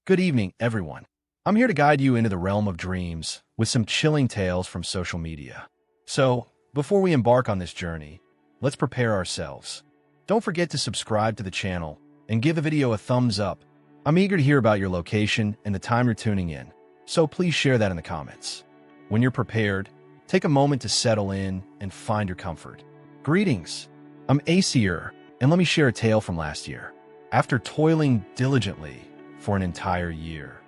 Good evening, everyone. I'm here to guide you into the realm of dreams with some chilling tales from social media. So, before we embark on this journey, let's prepare ourselves. Don't forget to subscribe to the channel and give the video a thumbs up. I'm eager to hear about your location and the time you're tuning in, so please share that in the comments. When you're prepared, take a moment to settle in and find your comfort. Greetings. I'm Acier, and let me share a tale from last year. After toiling diligently for an entire year,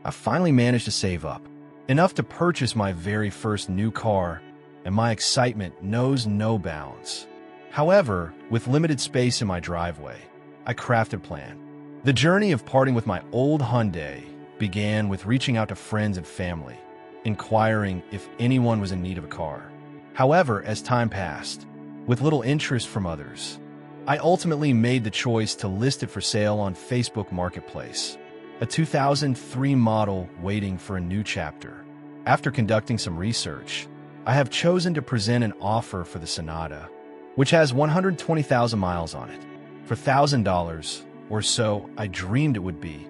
I finally managed to save up enough to purchase my very first new car, and my excitement knows no bounds. However, with limited space in my driveway, I crafted a plan. The journey of parting with my old Hyundai began with reaching out to friends and family, inquiring if anyone was in need of a car. However, as time passed, with little interest from others, I ultimately made the choice to list it for sale on Facebook Marketplace, a 2003 model waiting for a new chapter. After conducting some research, I have chosen to present an offer for the Sonata, which has 120,000 miles on it, for $1,000 or so I dreamed it would be.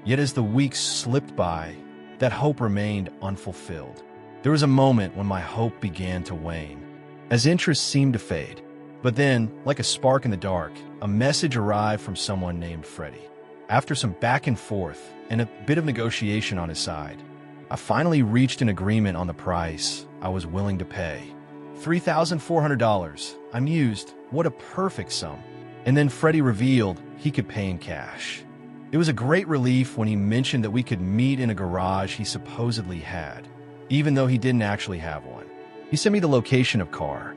Yet as the weeks slipped by, that hope remained unfulfilled. There was a moment when my hope began to wane, as interest seemed to fade. But then, like a spark in the dark, a message arrived from someone named Freddie. After some back and forth and a bit of negotiation on his side, I finally reached an agreement on the price I was willing to pay. $3,400. I mused, what a perfect sum. And then Freddie revealed he could pay in cash. It was a great relief when he mentioned that we could meet in a garage he supposedly had, even though he didn't actually have one. He sent me the location of car,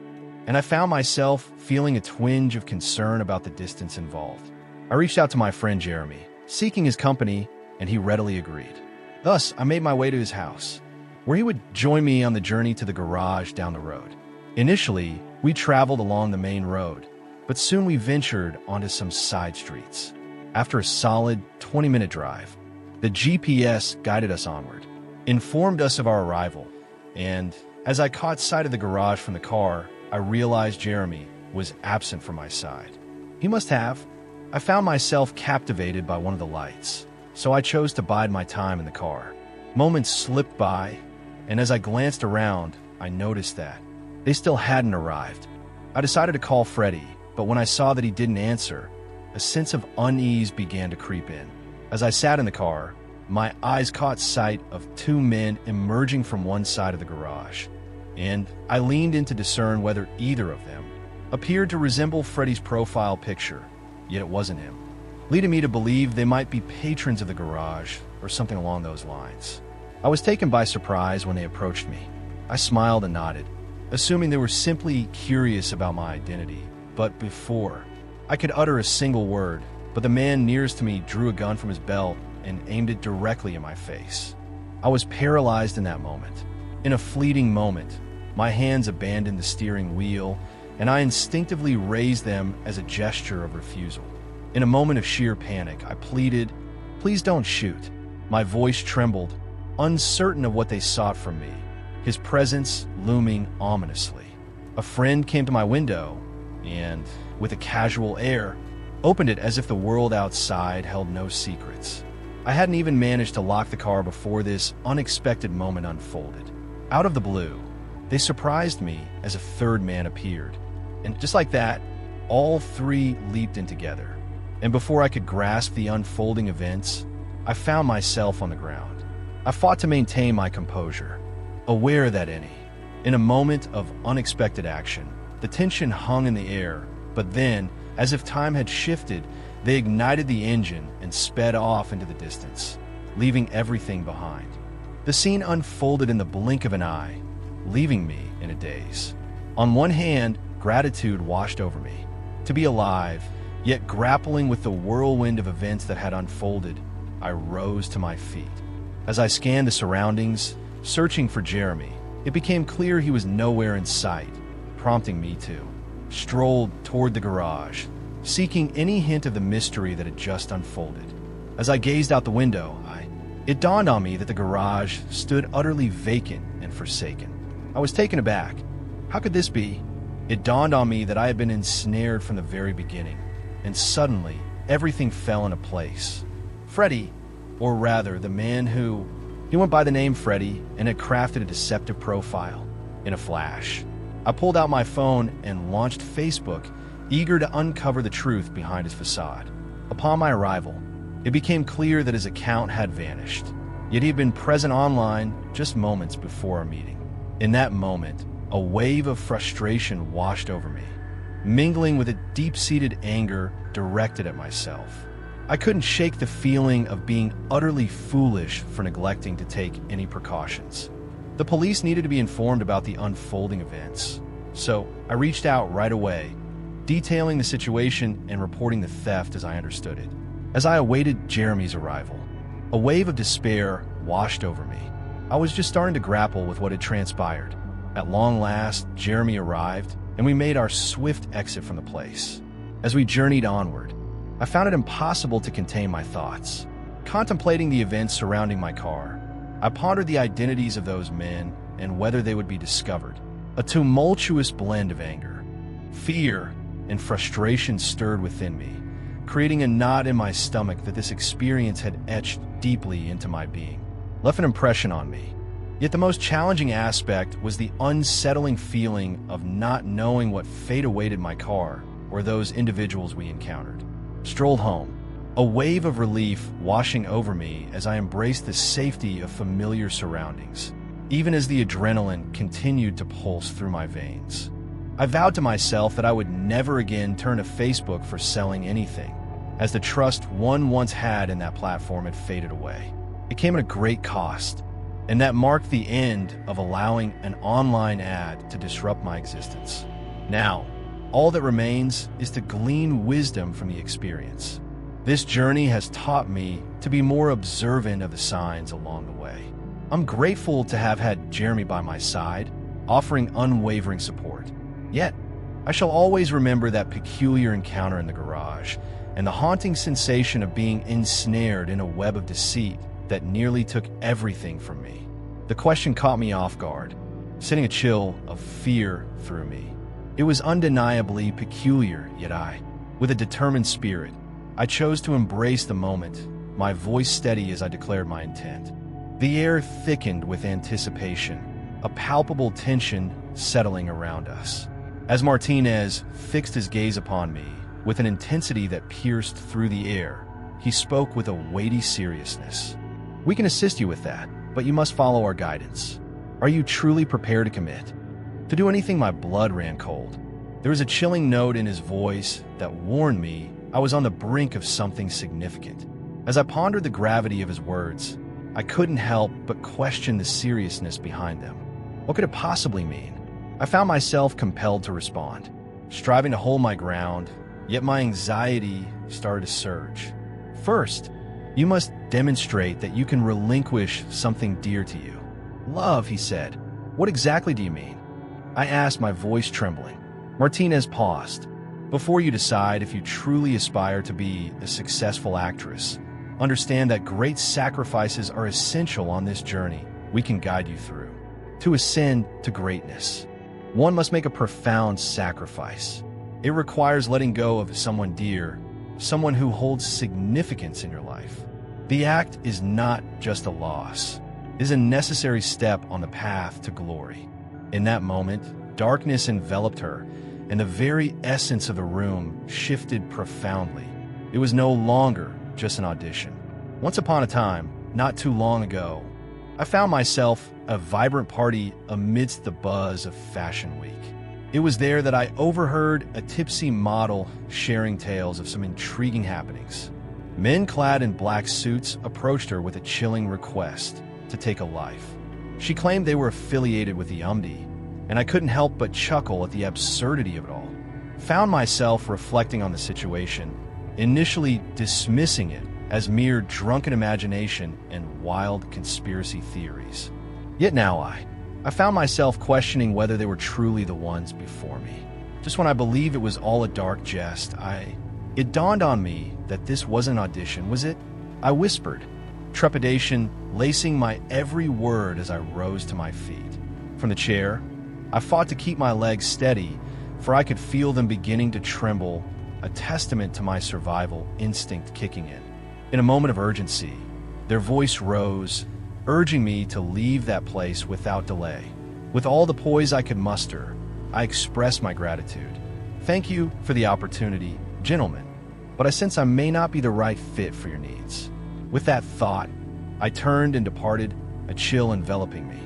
and I found myself feeling a twinge of concern about the distance involved. I reached out to my friend Jeremy, seeking his company, and he readily agreed. Thus, I made my way to his house, where he would join me on the journey to the garage down the road. Initially, we traveled along the main road, but soon we ventured onto some side streets. After a solid 20-minute drive, the GPS guided us onward, informed us of our arrival, and as I caught sight of the garage from the car, I realized Jeremy was absent from my side. He must have. I found myself captivated by one of the lights, so I chose to bide my time in the car. Moments slipped by, and as I glanced around, I noticed that they still hadn't arrived. I decided to call Freddie, but when I saw that he didn't answer, a sense of unease began to creep in. As I sat in the car, my eyes caught sight of two men emerging from one side of the garage, and I leaned in to discern whether either of them appeared to resemble Freddie's profile picture, yet it wasn't him, leading me to believe they might be patrons of the garage or something along those lines. I was taken by surprise when they approached me. I smiled and nodded, assuming they were simply curious about my identity. But before I could utter a single word, the man nearest to me drew a gun from his belt and aimed it directly in my face. I was paralyzed in that moment. In a fleeting moment, my hands abandoned the steering wheel, and I instinctively raised them as a gesture of refusal. In a moment of sheer panic, I pleaded, "Please don't shoot." My voice trembled, uncertain of what they sought from me, his presence looming ominously. A friend came to my window and, with a casual air, opened it as if the world outside held no secrets. I hadn't even managed to lock the car before this unexpected moment unfolded. Out of the blue, they surprised me as a third man appeared. And just like that, all three leaped in together. And before I could grasp the unfolding events, I found myself on the ground. I fought to maintain my composure, aware that in a moment of unexpected action, the tension hung in the air, but then, as if time had shifted, they ignited the engine and sped off into the distance, leaving everything behind. The scene unfolded in the blink of an eye, leaving me in a daze. On one hand, gratitude washed over me. To be alive, yet grappling with the whirlwind of events that had unfolded, I rose to my feet. As I scanned the surroundings, searching for Jeremy, it became clear he was nowhere in sight, prompting me to stroll toward the garage, seeking any hint of the mystery that had just unfolded. As I gazed out the window, it dawned on me that the garage stood utterly vacant and forsaken. I was taken aback. How could this be? It dawned on me that I had been ensnared from the very beginning, and suddenly everything fell into place. Freddie, or rather, the man who... He went by the name Freddy and had crafted a deceptive profile. In a flash, I pulled out my phone and launched Facebook, eager to uncover the truth behind his facade. Upon my arrival, it became clear that his account had vanished, yet he had been present online just moments before our meeting. In that moment, a wave of frustration washed over me, mingling with a deep-seated anger directed at myself. I couldn't shake the feeling of being utterly foolish for neglecting to take any precautions. The police needed to be informed about the unfolding events, so I reached out right away, detailing the situation and reporting the theft as I understood it. As I awaited Jeremy's arrival, a wave of despair washed over me. I was just starting to grapple with what had transpired. At long last, Jeremy arrived, and we made our swift exit from the place. As we journeyed onward, I found it impossible to contain my thoughts. Contemplating the events surrounding my car, I pondered the identities of those men and whether they would be discovered. A tumultuous blend of anger, fear, and frustration stirred within me, creating a knot in my stomach that this experience had etched deeply into my being, left an impression on me. Yet the most challenging aspect was the unsettling feeling of not knowing what fate awaited my car or those individuals we encountered. Strolled home, a wave of relief washing over me as I embraced the safety of familiar surroundings, even as the adrenaline continued to pulse through my veins. I vowed to myself that I would never again turn to Facebook for selling anything, as the trust one once had in that platform had faded away. It came at a great cost, and that marked the end of allowing an online ad to disrupt my existence. Now, all that remains is to glean wisdom from the experience. This journey has taught me to be more observant of the signs along the way. I'm grateful to have had Jeremy by my side, offering unwavering support. Yet, I shall always remember that peculiar encounter in the garage and the haunting sensation of being ensnared in a web of deceit that nearly took everything from me. The question caught me off guard, sending a chill of fear through me. It was undeniably peculiar, yet with a determined spirit, I chose to embrace the moment, my voice steady as I declared my intent. The air thickened with anticipation, a palpable tension settling around us. As Martinez fixed his gaze upon me with an intensity that pierced through the air, he spoke with a weighty seriousness. "We can assist you with that, but you must follow our guidance. Are you truly prepared to commit?" To do anything, my blood ran cold. There was a chilling note in his voice that warned me I was on the brink of something significant. As I pondered the gravity of his words, I couldn't help but question the seriousness behind them. What could it possibly mean? I found myself compelled to respond, striving to hold my ground, yet my anxiety started to surge. "First, you must demonstrate that you can relinquish something dear to you." "Love," he said. "What exactly do you mean?" I asked, my voice trembling. Martinez paused. "Before you decide if you truly aspire to be a successful actress, understand that great sacrifices are essential on this journey we can guide you through. To ascend to greatness, one must make a profound sacrifice. It requires letting go of someone dear, someone who holds significance in your life. The act is not just a loss. It is a necessary step on the path to glory." In that moment, darkness enveloped her, and the very essence of the room shifted profoundly. It was no longer just an audition. Once upon a time, not too long ago, I found myself at a vibrant party amidst the buzz of Fashion Week. It was there that I overheard a tipsy model sharing tales of some intriguing happenings. Men clad in black suits approached her with a chilling request to take a life. She claimed they were affiliated with the UMD, and I couldn't help but chuckle at the absurdity of it all. Found myself reflecting on the situation, initially dismissing it as mere drunken imagination and wild conspiracy theories. Yet now I found myself questioning whether they were truly the ones before me. Just when I believed it was all a dark jest, it dawned on me that this wasn't an audition, was it? I whispered, trepidation lacing my every word as I rose to my feet. From the chair, I fought to keep my legs steady, for I could feel them beginning to tremble, a testament to my survival instinct kicking in. In a moment of urgency, Their voice rose, urging me to leave that place without delay. With all the poise I could muster, I expressed my gratitude. "Thank you for the opportunity, gentlemen, but I sense I may not be the right fit for your needs." With that thought, I turned and departed, a chill enveloping me.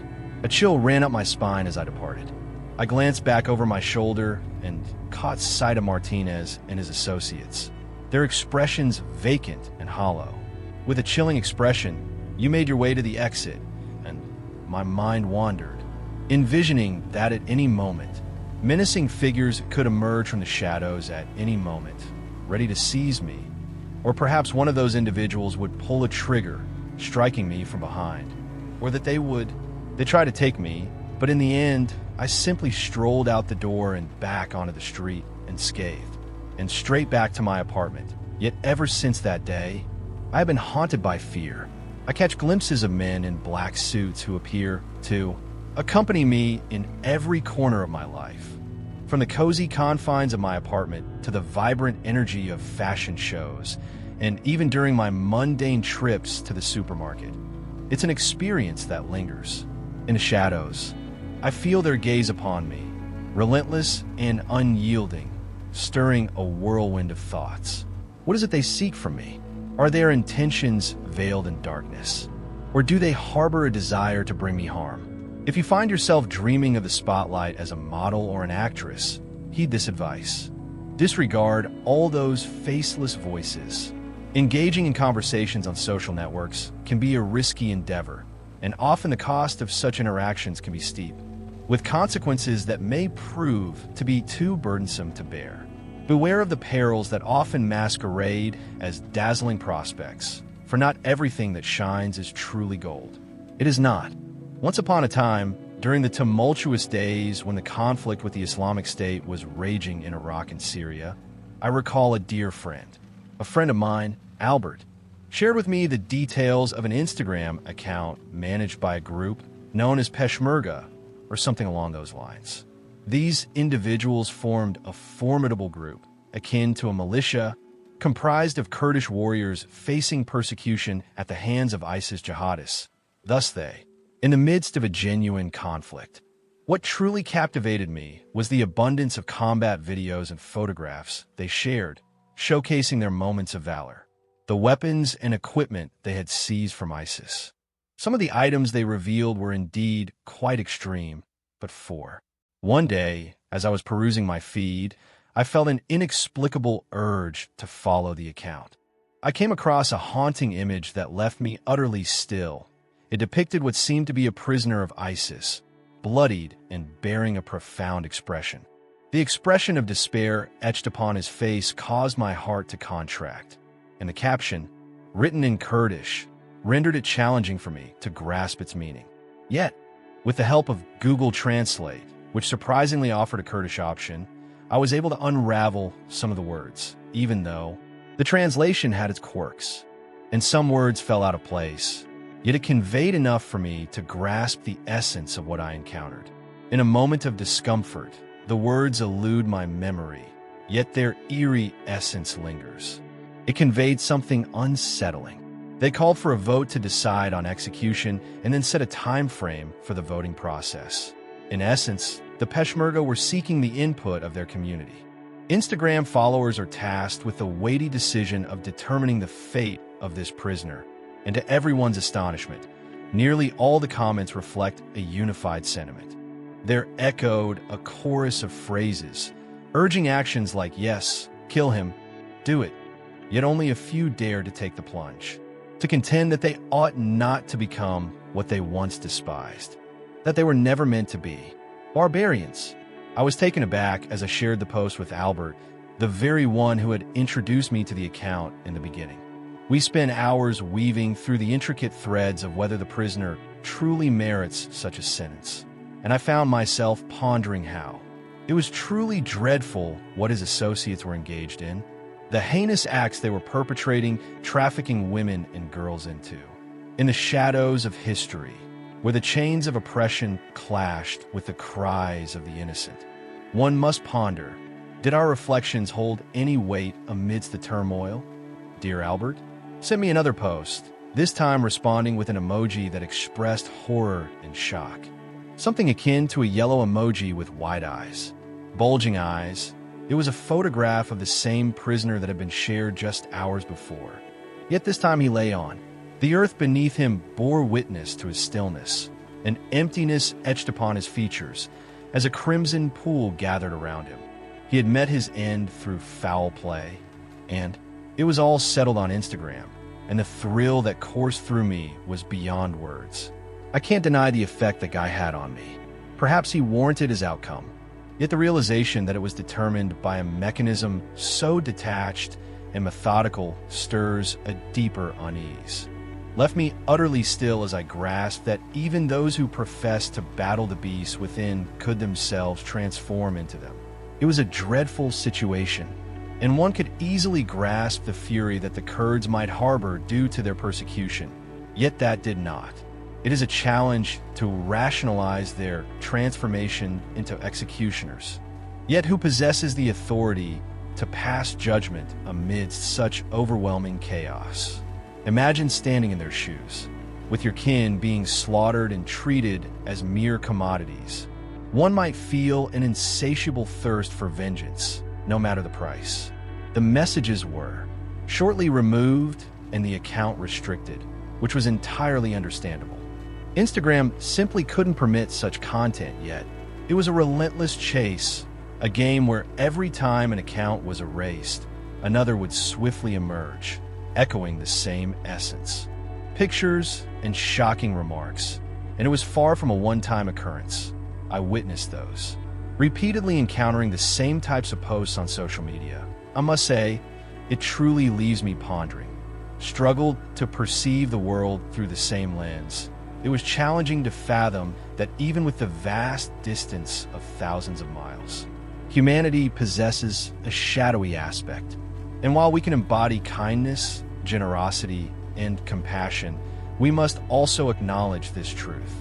A chill ran up my spine as I departed. I glanced back over my shoulder and caught sight of Martinez and his associates, their expressions vacant and hollow. With a chilling expression, you made your way to the exit, and my mind wandered, envisioning that at any moment, menacing figures could emerge from the shadows at any moment, ready to seize me, or perhaps one of those individuals would pull a trigger, striking me from behind, or that they try to take me, but in the end, I simply strolled out the door and back onto the street unscathed, and straight back to my apartment. Yet ever since that day, I have been haunted by fear. I catch glimpses of men in black suits who appear to accompany me in every corner of my life, from the cozy confines of my apartment to the vibrant energy of fashion shows, and even during my mundane trips to the supermarket. It's an experience that lingers. In the shadows, I feel their gaze upon me, relentless and unyielding, stirring a whirlwind of thoughts. What is it they seek from me? Are their intentions veiled in darkness? Or do they harbor a desire to bring me harm? If you find yourself dreaming of the spotlight as a model or an actress, heed this advice. Disregard all those faceless voices. Engaging in conversations on social networks can be a risky endeavor, and often the cost of such interactions can be steep, with consequences that may prove to be too burdensome to bear. Beware of the perils that often masquerade as dazzling prospects, for not everything that shines is truly gold. It is not. Once upon a time, during the tumultuous days when the conflict with the Islamic State was raging in Iraq and Syria, I recall a dear friend, a friend of mine, Albert, shared with me the details of an Instagram account managed by a group known as Peshmerga, or something along those lines. These individuals formed a formidable group, akin to a militia, comprised of Kurdish warriors facing persecution at the hands of ISIS jihadists. Thus they, in the midst of a genuine conflict. What truly captivated me was the abundance of combat videos and photographs they shared, showcasing their moments of valor, the weapons and equipment they had seized from ISIS. Some of the items they revealed were indeed quite extreme, but one day, as I was perusing my feed, I felt an inexplicable urge to follow the account. I came across a haunting image that left me utterly still. It depicted what seemed to be a prisoner of ISIS, bloodied and bearing a profound expression. The expression of despair etched upon his face caused my heart to contract, and the caption, written in Kurdish, rendered it challenging for me to grasp its meaning. Yet, with the help of Google Translate, which surprisingly offered a Kurdish option, I was able to unravel some of the words, even though the translation had its quirks, and some words fell out of place. Yet it conveyed enough for me to grasp the essence of what I encountered. In a moment of discomfort, the words elude my memory, yet their eerie essence lingers. It conveyed something unsettling. They called for a vote to decide on execution and then set a time frame for the voting process. In essence, the Peshmerga were seeking the input of their community. Instagram followers are tasked with the weighty decision of determining the fate of this prisoner, and to everyone's astonishment, nearly all the comments reflect a unified sentiment. There echoed a chorus of phrases, urging actions like yes, kill him, do it, yet only a few dared to take the plunge, to contend that they ought not to become what they once despised, that they were never meant to be, barbarians. I was taken aback as I shared the post with Albert, the very one who had introduced me to the account in the beginning. We spent hours weaving through the intricate threads of whether the prisoner truly merits such a sentence, and I found myself pondering how. It was truly dreadful what his associates were engaged in, the heinous acts they were perpetrating, trafficking women and girls into. In the shadows of history, where the chains of oppression clashed with the cries of the innocent, one must ponder, did our reflections hold any weight amidst the turmoil? Dear Albert, send me another post, this time responding with an emoji that expressed horror and shock. Something akin to a yellow emoji with wide eyes. Bulging eyes. It was a photograph of the same prisoner that had been shared just hours before. Yet this time he lay on. The earth beneath him bore witness to his stillness. An emptiness etched upon his features as a crimson pool gathered around him. He had met his end through foul play, and it was all settled on Instagram, and the thrill that coursed through me was beyond words. I can't deny the effect that guy had on me. Perhaps he warranted his outcome, yet the realization that it was determined by a mechanism so detached and methodical stirs a deeper unease. Left me utterly still as I grasped that even those who profess to battle the beasts within could themselves transform into them. It was a dreadful situation, and one could easily grasp the fury that the Kurds might harbor due to their persecution. Yet that did not. It is a challenge to rationalize their transformation into executioners. Yet who possesses the authority to pass judgment amidst such overwhelming chaos? Imagine standing in their shoes, with your kin being slaughtered and treated as mere commodities. One might feel an insatiable thirst for vengeance, no matter the price. The messages were shortly removed and the account restricted, which was entirely understandable. Instagram simply couldn't permit such content yet. It was a relentless chase, a game where every time an account was erased, another would swiftly emerge, echoing the same essence. Pictures and shocking remarks, and it was far from a one-time occurrence. I witnessed those, repeatedly encountering the same types of posts on social media. I must say, it truly leaves me pondering. Struggled to perceive the world through the same lens. It was challenging to fathom that even with the vast distance of thousands of miles, humanity possesses a shadowy aspect. And while we can embody kindness, generosity, and compassion, we must also acknowledge this truth.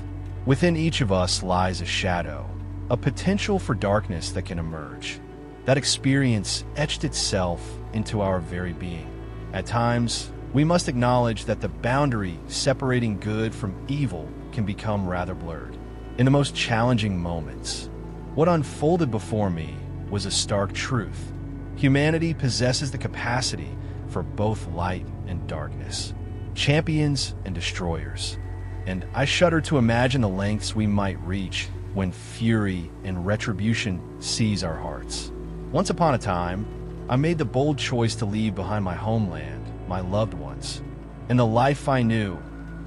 Within each of us lies a shadow, a potential for darkness that can emerge. That experience etched itself into our very being. At times, we must acknowledge that the boundary separating good from evil can become rather blurred. In the most challenging moments, what unfolded before me was a stark truth. Humanity possesses the capacity for both light and darkness, champions and destroyers. And I shudder to imagine the lengths we might reach when fury and retribution seize our hearts. Once upon a time, I made the bold choice to leave behind my homeland, my loved ones, and the life I knew,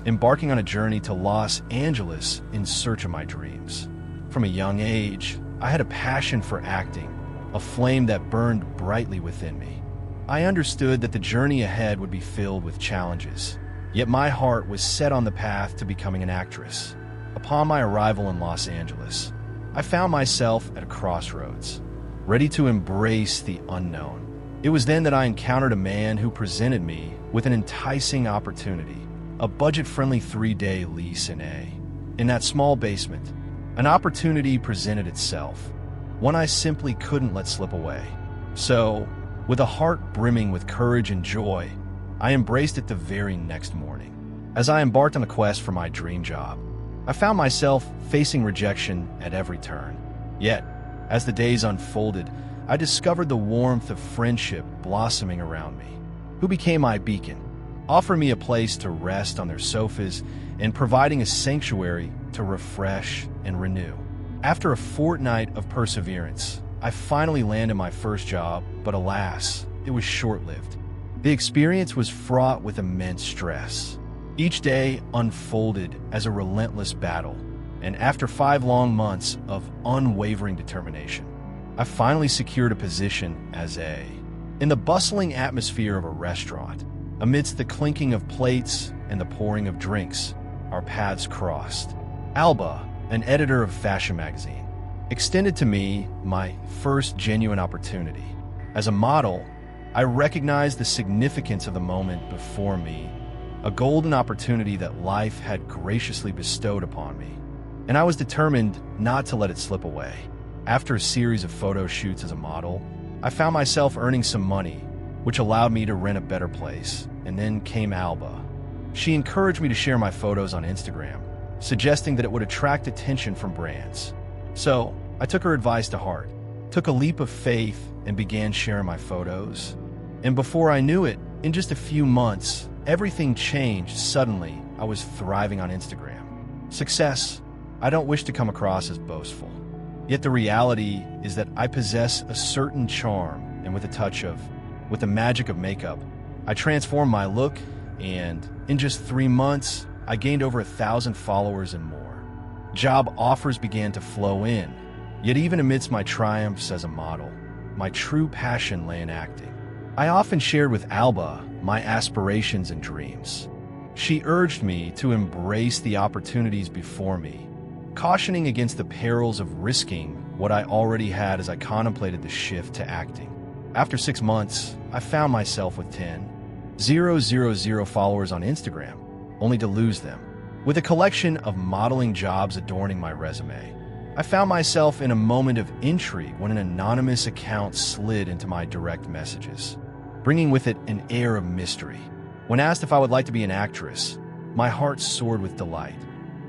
embarking on a journey to Los Angeles in search of my dreams. From a young age, I had a passion for acting, a flame that burned brightly within me. I understood that the journey ahead would be filled with challenges, yet my heart was set on the path to becoming an actress. Upon my arrival in Los Angeles, I found myself at a crossroads, ready to embrace the unknown. It was then that I encountered a man who presented me with an enticing opportunity, a budget-friendly 3-day lease in A. In that small basement, an opportunity presented itself, one I simply couldn't let slip away. So, with a heart brimming with courage and joy, I embraced it the very next morning. As I embarked on a quest for my dream job, I found myself facing rejection at every turn. Yet, as the days unfolded, I discovered the warmth of friendship blossoming around me, who became my beacon, offering me a place to rest on their sofas and providing a sanctuary to refresh and renew. After a fortnight of perseverance, I finally landed my first job, but alas, it was short-lived. The experience was fraught with immense stress. Each day unfolded as a relentless battle, and after 5 long months of unwavering determination, I finally secured a position as A. In the bustling atmosphere of a restaurant, amidst the clinking of plates and the pouring of drinks, our paths crossed. Alba, an editor of a fashion magazine, extended to me my first genuine opportunity. As a model, I recognized the significance of the moment before me, a golden opportunity that life had graciously bestowed upon me, and I was determined not to let it slip away. After a series of photo shoots as a model, I found myself earning some money, which allowed me to rent a better place, and then came Alba. She encouraged me to share my photos on Instagram, suggesting that it would attract attention from brands. So, I took her advice to heart, took a leap of faith, and began sharing my photos. And before I knew it, in just a few months, everything changed. Suddenly, I was thriving on Instagram. Success. I don't wish to come across as boastful. Yet the reality is that I possess a certain charm, and with the magic of makeup, I transformed my look, and in just 3 months, I gained over 1,000 followers and more. Job offers began to flow in, yet even amidst my triumphs as a model, my true passion lay in acting. I often shared with Alba my aspirations and dreams. She urged me to embrace the opportunities before me, cautioning against the perils of risking what I already had as I contemplated the shift to acting. After 6 months, I found myself with 10,000 followers on Instagram, only to lose them. With a collection of modeling jobs adorning my resume, I found myself in a moment of intrigue when an anonymous account slid into my direct messages, bringing with it an air of mystery. When asked if I would like to be an actress, my heart soared with delight.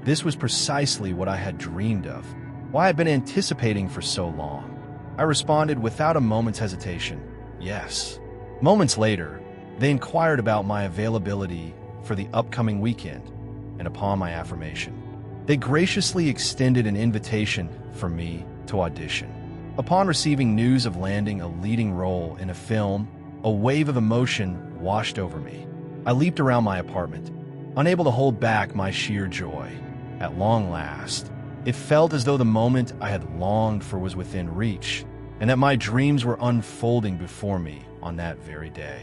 This was precisely what I had dreamed of, why I had been anticipating for so long. I responded without a moment's hesitation, yes. Moments later, they inquired about my availability for the upcoming weekend, and upon my affirmation, they graciously extended an invitation for me to audition. Upon receiving news of landing a leading role in a film, a wave of emotion washed over me. I leaped around my apartment, unable to hold back my sheer joy. At long last, it felt as though the moment I had longed for was within reach, and that my dreams were unfolding before me on that very day.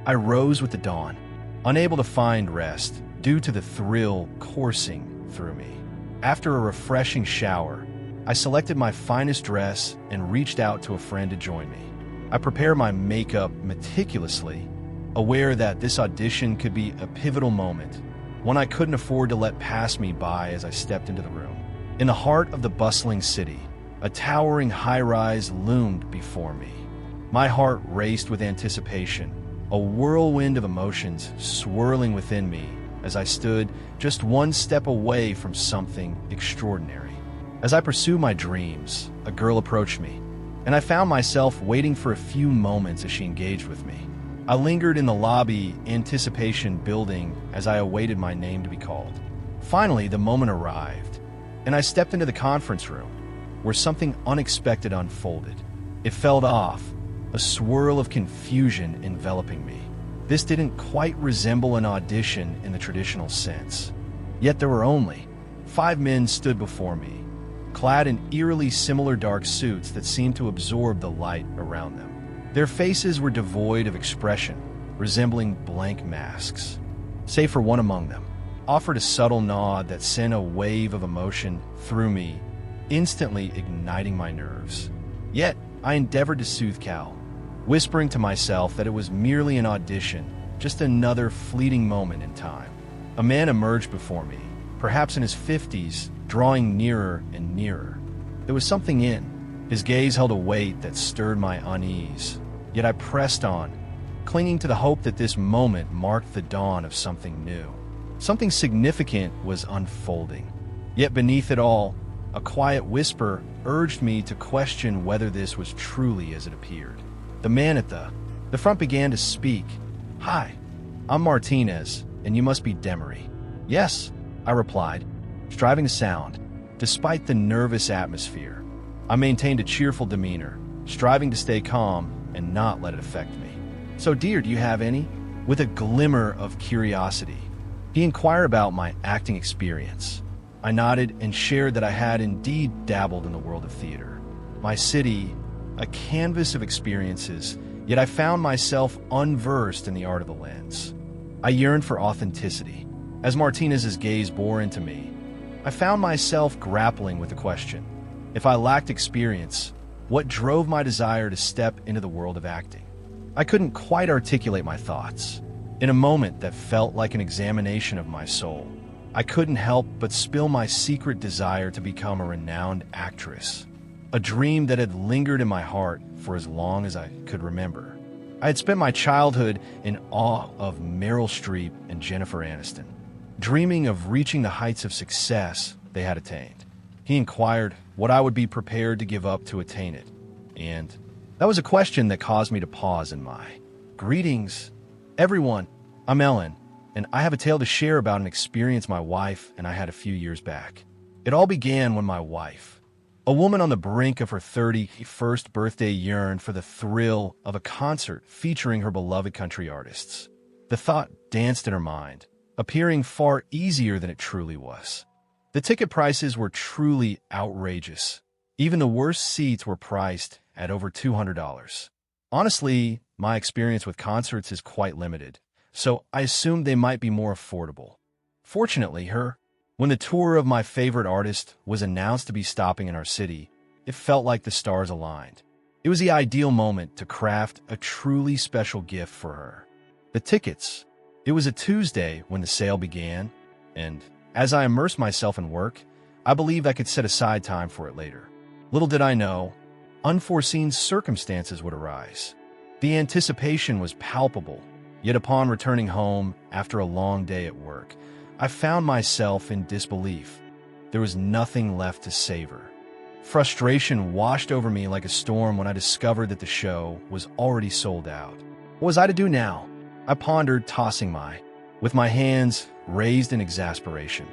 I rose with the dawn, unable to find rest due to the thrill coursing through me. After a refreshing shower, I selected my finest dress and reached out to a friend to join me. I prepared my makeup meticulously, aware that this audition could be a pivotal moment, one I couldn't afford to let pass me by as I stepped into the room. In the heart of the bustling city, a towering high-rise loomed before me. My heart raced with anticipation, a whirlwind of emotions swirling within me as I stood just one step away from something extraordinary. As I pursued my dreams, a girl approached me, and I found myself waiting for a few moments as she engaged with me. I lingered in the lobby, anticipation building as I awaited my name to be called. Finally, the moment arrived, and I stepped into the conference room, where something unexpected unfolded. It felt off, a swirl of confusion enveloping me. This didn't quite resemble an audition in the traditional sense. Yet there were only 5 men stood before me, clad in eerily similar dark suits that seemed to absorb the light around them. Their faces were devoid of expression, resembling blank masks, save for one among them, offered a subtle nod that sent a wave of emotion through me, instantly igniting my nerves. Yet, I endeavored to soothe Cal, whispering to myself that it was merely an audition, just another fleeting moment in time. A man emerged before me, perhaps in his 50s, drawing nearer and nearer. There was something in his gaze held a weight that stirred my unease, yet I pressed on, clinging to the hope that this moment marked the dawn of something new. Something significant was unfolding. Yet beneath it all, a quiet whisper urged me to question whether this was truly as it appeared. The man at the front began to speak. "Hi, I'm Martinez, and you must be Demery." "Yes," I replied, striving to sound, despite the nervous atmosphere. I maintained a cheerful demeanor, striving to stay calm and not let it affect me. "So, dear, do you have any?" With a glimmer of curiosity, he inquired about my acting experience. I nodded and shared that I had indeed dabbled in the world of theater. My city, a canvas of experiences, yet I found myself unversed in the art of the lens. I yearned for authenticity. As Martinez's gaze bore into me, I found myself grappling with the question: if I lacked experience, what drove my desire to step into the world of acting? I couldn't quite articulate my thoughts. In a moment that felt like an examination of my soul, I couldn't help but spill my secret desire to become a renowned actress, a dream that had lingered in my heart for as long as I could remember. I had spent my childhood in awe of Meryl Streep and Jennifer Aniston, dreaming of reaching the heights of success they had attained. He inquired what I would be prepared to give up to attain it, and that was a question that caused me to pause in my greetings, everyone. I'm Ellen, and I have a tale to share about an experience my wife and I had a few years back. It all began when my wife, a woman on the brink of her 31st birthday, yearned for the thrill of a concert featuring her beloved country artists. The thought danced in her mind, appearing far easier than it truly was. The ticket prices were truly outrageous. Even the worst seats were priced at over $200. Honestly, my experience with concerts is quite limited, so I assumed they might be more affordable. Fortunately, when the tour of my favorite artist was announced to be stopping in our city, it felt like the stars aligned. It was the ideal moment to craft a truly special gift for her. The tickets. It was a Tuesday when the sale began, and as I immersed myself in work, I believed I could set aside time for it later. Little did I know, unforeseen circumstances would arise. The anticipation was palpable, yet upon returning home after a long day at work, I found myself in disbelief. There was nothing left to savor. Frustration washed over me like a storm when I discovered that the show was already sold out. What was I to do now? I pondered, with my hands raised in exasperation.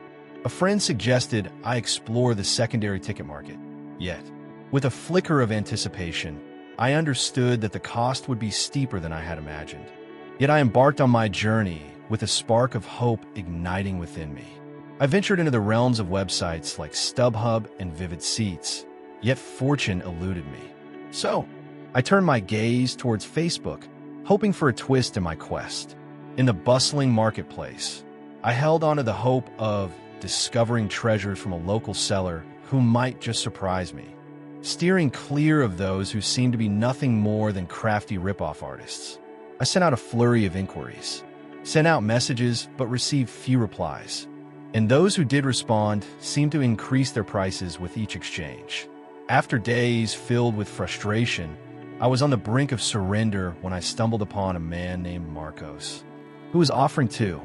A friend suggested I explore the secondary ticket market. Yet, with a flicker of anticipation, I understood that the cost would be steeper than I had imagined. Yet I embarked on my journey with a spark of hope igniting within me. I ventured into the realms of websites like StubHub and Vivid Seats, yet fortune eluded me. So, I turned my gaze towards Facebook, hoping for a twist in my quest. In the bustling marketplace, I held on to the hope of discovering treasures from a local seller who might just surprise me, steering clear of those who seemed to be nothing more than crafty ripoff artists. I sent out a flurry of inquiries, sent out messages but received few replies, and those who did respond seemed to increase their prices with each exchange. After days filled with frustration, I was on the brink of surrender when I stumbled upon a man named Marcos, who was offering to.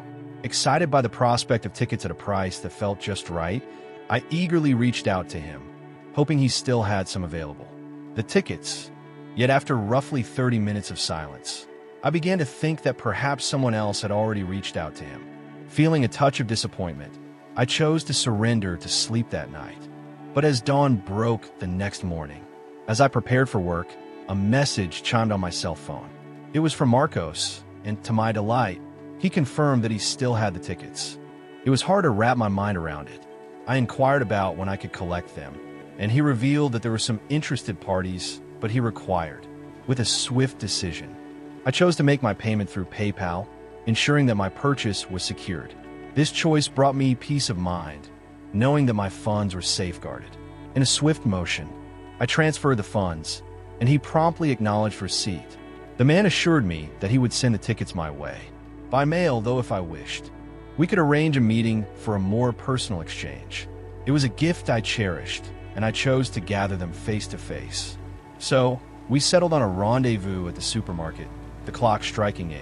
Excited by the prospect of tickets at a price that felt just right, I eagerly reached out to him, hoping he still had some available. The tickets. Yet after roughly 30 minutes of silence, I began to think that perhaps someone else had already reached out to him. Feeling a touch of disappointment, I chose to surrender to sleep that night. But as dawn broke the next morning, as I prepared for work, a message chimed on my cell phone. It was from Marcos, and to my delight, he confirmed that he still had the tickets. It was hard to wrap my mind around it. I inquired about when I could collect them, and he revealed that there were some interested parties, but he required, with a swift decision. I chose to make my payment through PayPal, ensuring that my purchase was secured. This choice brought me peace of mind, knowing that my funds were safeguarded. In a swift motion, I transferred the funds, and he promptly acknowledged receipt. The man assured me that he would send the tickets my way, by mail though if I wished. We could arrange a meeting for a more personal exchange. It was a gift I cherished, and I chose to gather them face to face. So, we settled on a rendezvous at the supermarket, the clock striking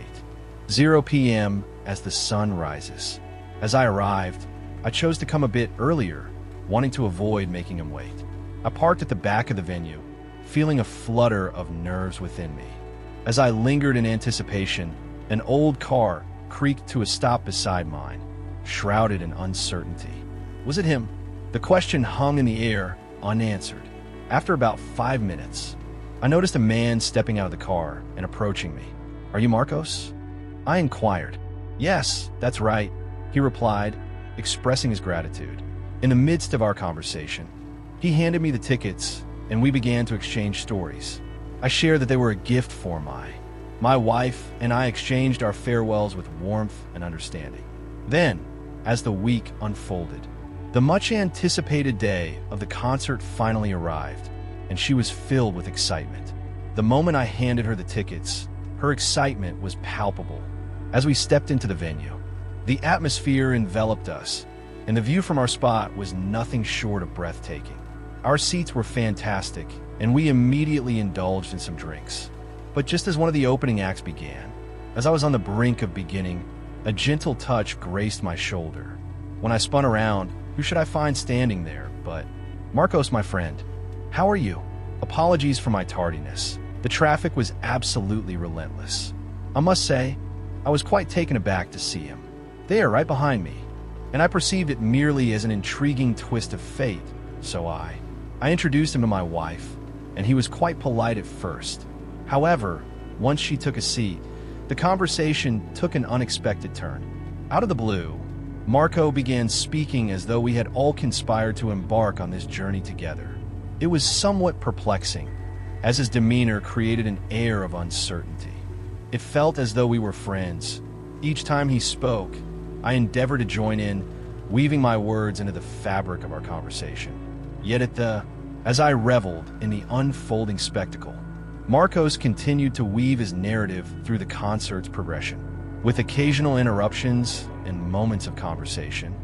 8:00 p.m. as the sun rises. As I arrived, I chose to come a bit earlier, wanting to avoid making him wait. I parked at the back of the venue, feeling a flutter of nerves within me. As I lingered in anticipation, an old car creaked to a stop beside mine, shrouded in uncertainty. Was it him? The question hung in the air, unanswered. After about 5 minutes, I noticed a man stepping out of the car and approaching me. "Are you Marcos?" I inquired. "Yes, that's right," he replied, expressing his gratitude. In the midst of our conversation, he handed me the tickets, and we began to exchange stories. I shared that they were a gift for my wife, and I exchanged our farewells with warmth and understanding. Then, as the week unfolded, the much-anticipated day of the concert finally arrived, and she was filled with excitement. The moment I handed her the tickets, her excitement was palpable. As we stepped into the venue, the atmosphere enveloped us, and the view from our spot was nothing short of breathtaking. Our seats were fantastic, and we immediately indulged in some drinks. But just as one of the opening acts began, as I was on the brink of beginning, a gentle touch graced my shoulder. When I spun around, who should I find standing there but Marcos, my friend. How are you? Apologies for my tardiness. The traffic was absolutely relentless. I must say, I was quite taken aback to see him. There, right behind me. And I perceived it merely as an intriguing twist of fate, so I introduced him to my wife, and he was quite polite at first. However, once she took a seat, the conversation took an unexpected turn. Out of the blue, Marco began speaking as though we had all conspired to embark on this journey together. It was somewhat perplexing, as his demeanor created an air of uncertainty. It felt as though we were friends. Each time he spoke, I endeavored to join in, weaving my words into the fabric of our conversation. Yet as I reveled in the unfolding spectacle, Marcos continued to weave his narrative through the concert's progression. With occasional interruptions and moments of conversation,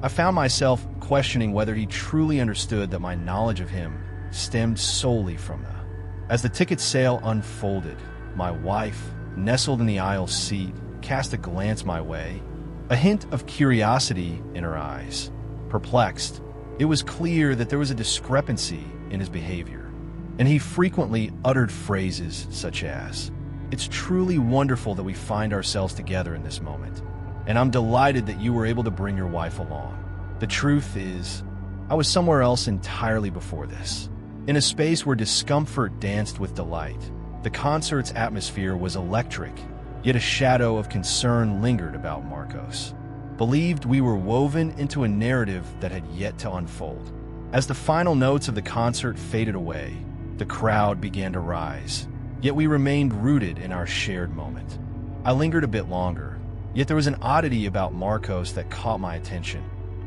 I found myself questioning whether he truly understood that my knowledge of him stemmed solely from that. As the ticket sale unfolded, my wife, nestled in the aisle seat, cast a glance my way, a hint of curiosity in her eyes. Perplexed, it was clear that there was a discrepancy in his behavior, and he frequently uttered phrases such as, "It's truly wonderful that we find ourselves together in this moment, and I'm delighted that you were able to bring your wife along. The truth is, I was somewhere else entirely before this." In a space where discomfort danced with delight, the concert's atmosphere was electric, yet a shadow of concern lingered about Marcos. Believed we were woven into a narrative that had yet to unfold. As the final notes of the concert faded away, the crowd began to rise, yet we remained rooted in our shared moment. I lingered a bit longer, yet there was an oddity about Marcos that caught my attention,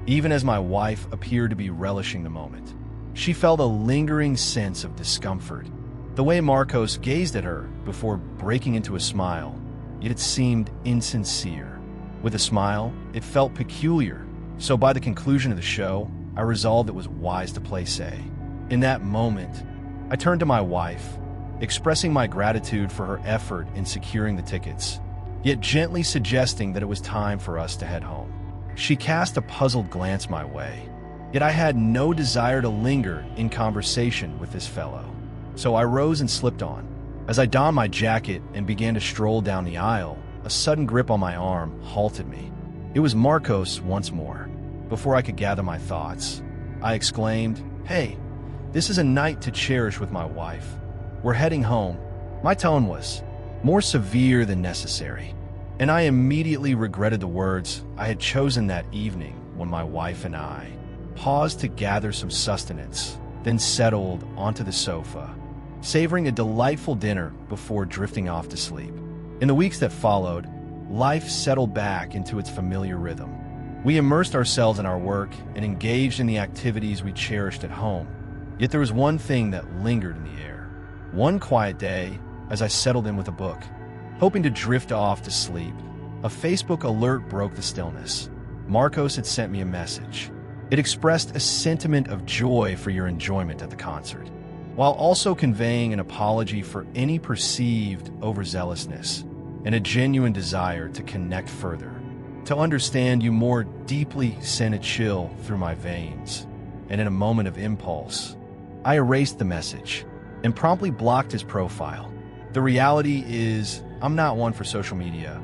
even as my wife appeared to be relishing the moment. She felt a lingering sense of discomfort. The way Marcos gazed at her before breaking into a smile, yet it seemed insincere. With a smile, it felt peculiar, so by the conclusion of the show, I resolved it was wise to play safe. In that moment, I turned to my wife, expressing my gratitude for her effort in securing the tickets, yet gently suggesting that it was time for us to head home. She cast a puzzled glance my way, yet I had no desire to linger in conversation with this fellow. So I rose and slipped on. As I donned my jacket and began to stroll down the aisle, a sudden grip on my arm halted me. It was Marcos once more. Before I could gather my thoughts, I exclaimed, "Hey, this is a night to cherish with my wife. We're heading home." My tone was more severe than necessary, and I immediately regretted the words I had chosen that evening when my wife and I paused to gather some sustenance, then settled onto the sofa, savoring a delightful dinner before drifting off to sleep. In the weeks that followed, life settled back into its familiar rhythm. We immersed ourselves in our work and engaged in the activities we cherished at home. Yet there was one thing that lingered in the air. One quiet day, as I settled in with a book, hoping to drift off to sleep, a Facebook alert broke the stillness. Marcos had sent me a message. It expressed a sentiment of joy for your enjoyment at the concert, while also conveying an apology for any perceived overzealousness and a genuine desire to connect further. To understand you more deeply sent a chill through my veins, and in a moment of impulse, I erased the message and promptly blocked his profile. The reality is, I'm not one for social media,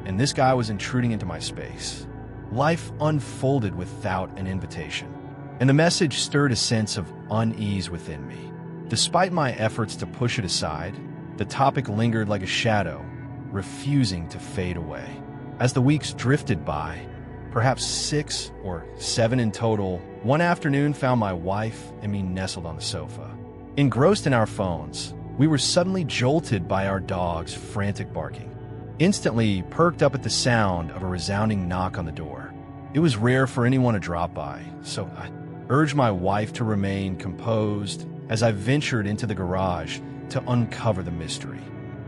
and this guy was intruding into my space. Life unfolded without an invitation, and the message stirred a sense of unease within me. Despite my efforts to push it aside, the topic lingered like a shadow, refusing to fade away. As the weeks drifted by, perhaps 6 or 7 in total, one afternoon found my wife and me nestled on the sofa. Engrossed in our phones, we were suddenly jolted by our dog's frantic barking. Instantly perked up at the sound of a resounding knock on the door. It was rare for anyone to drop by, so I urged my wife to remain composed as I ventured into the garage to uncover the mystery.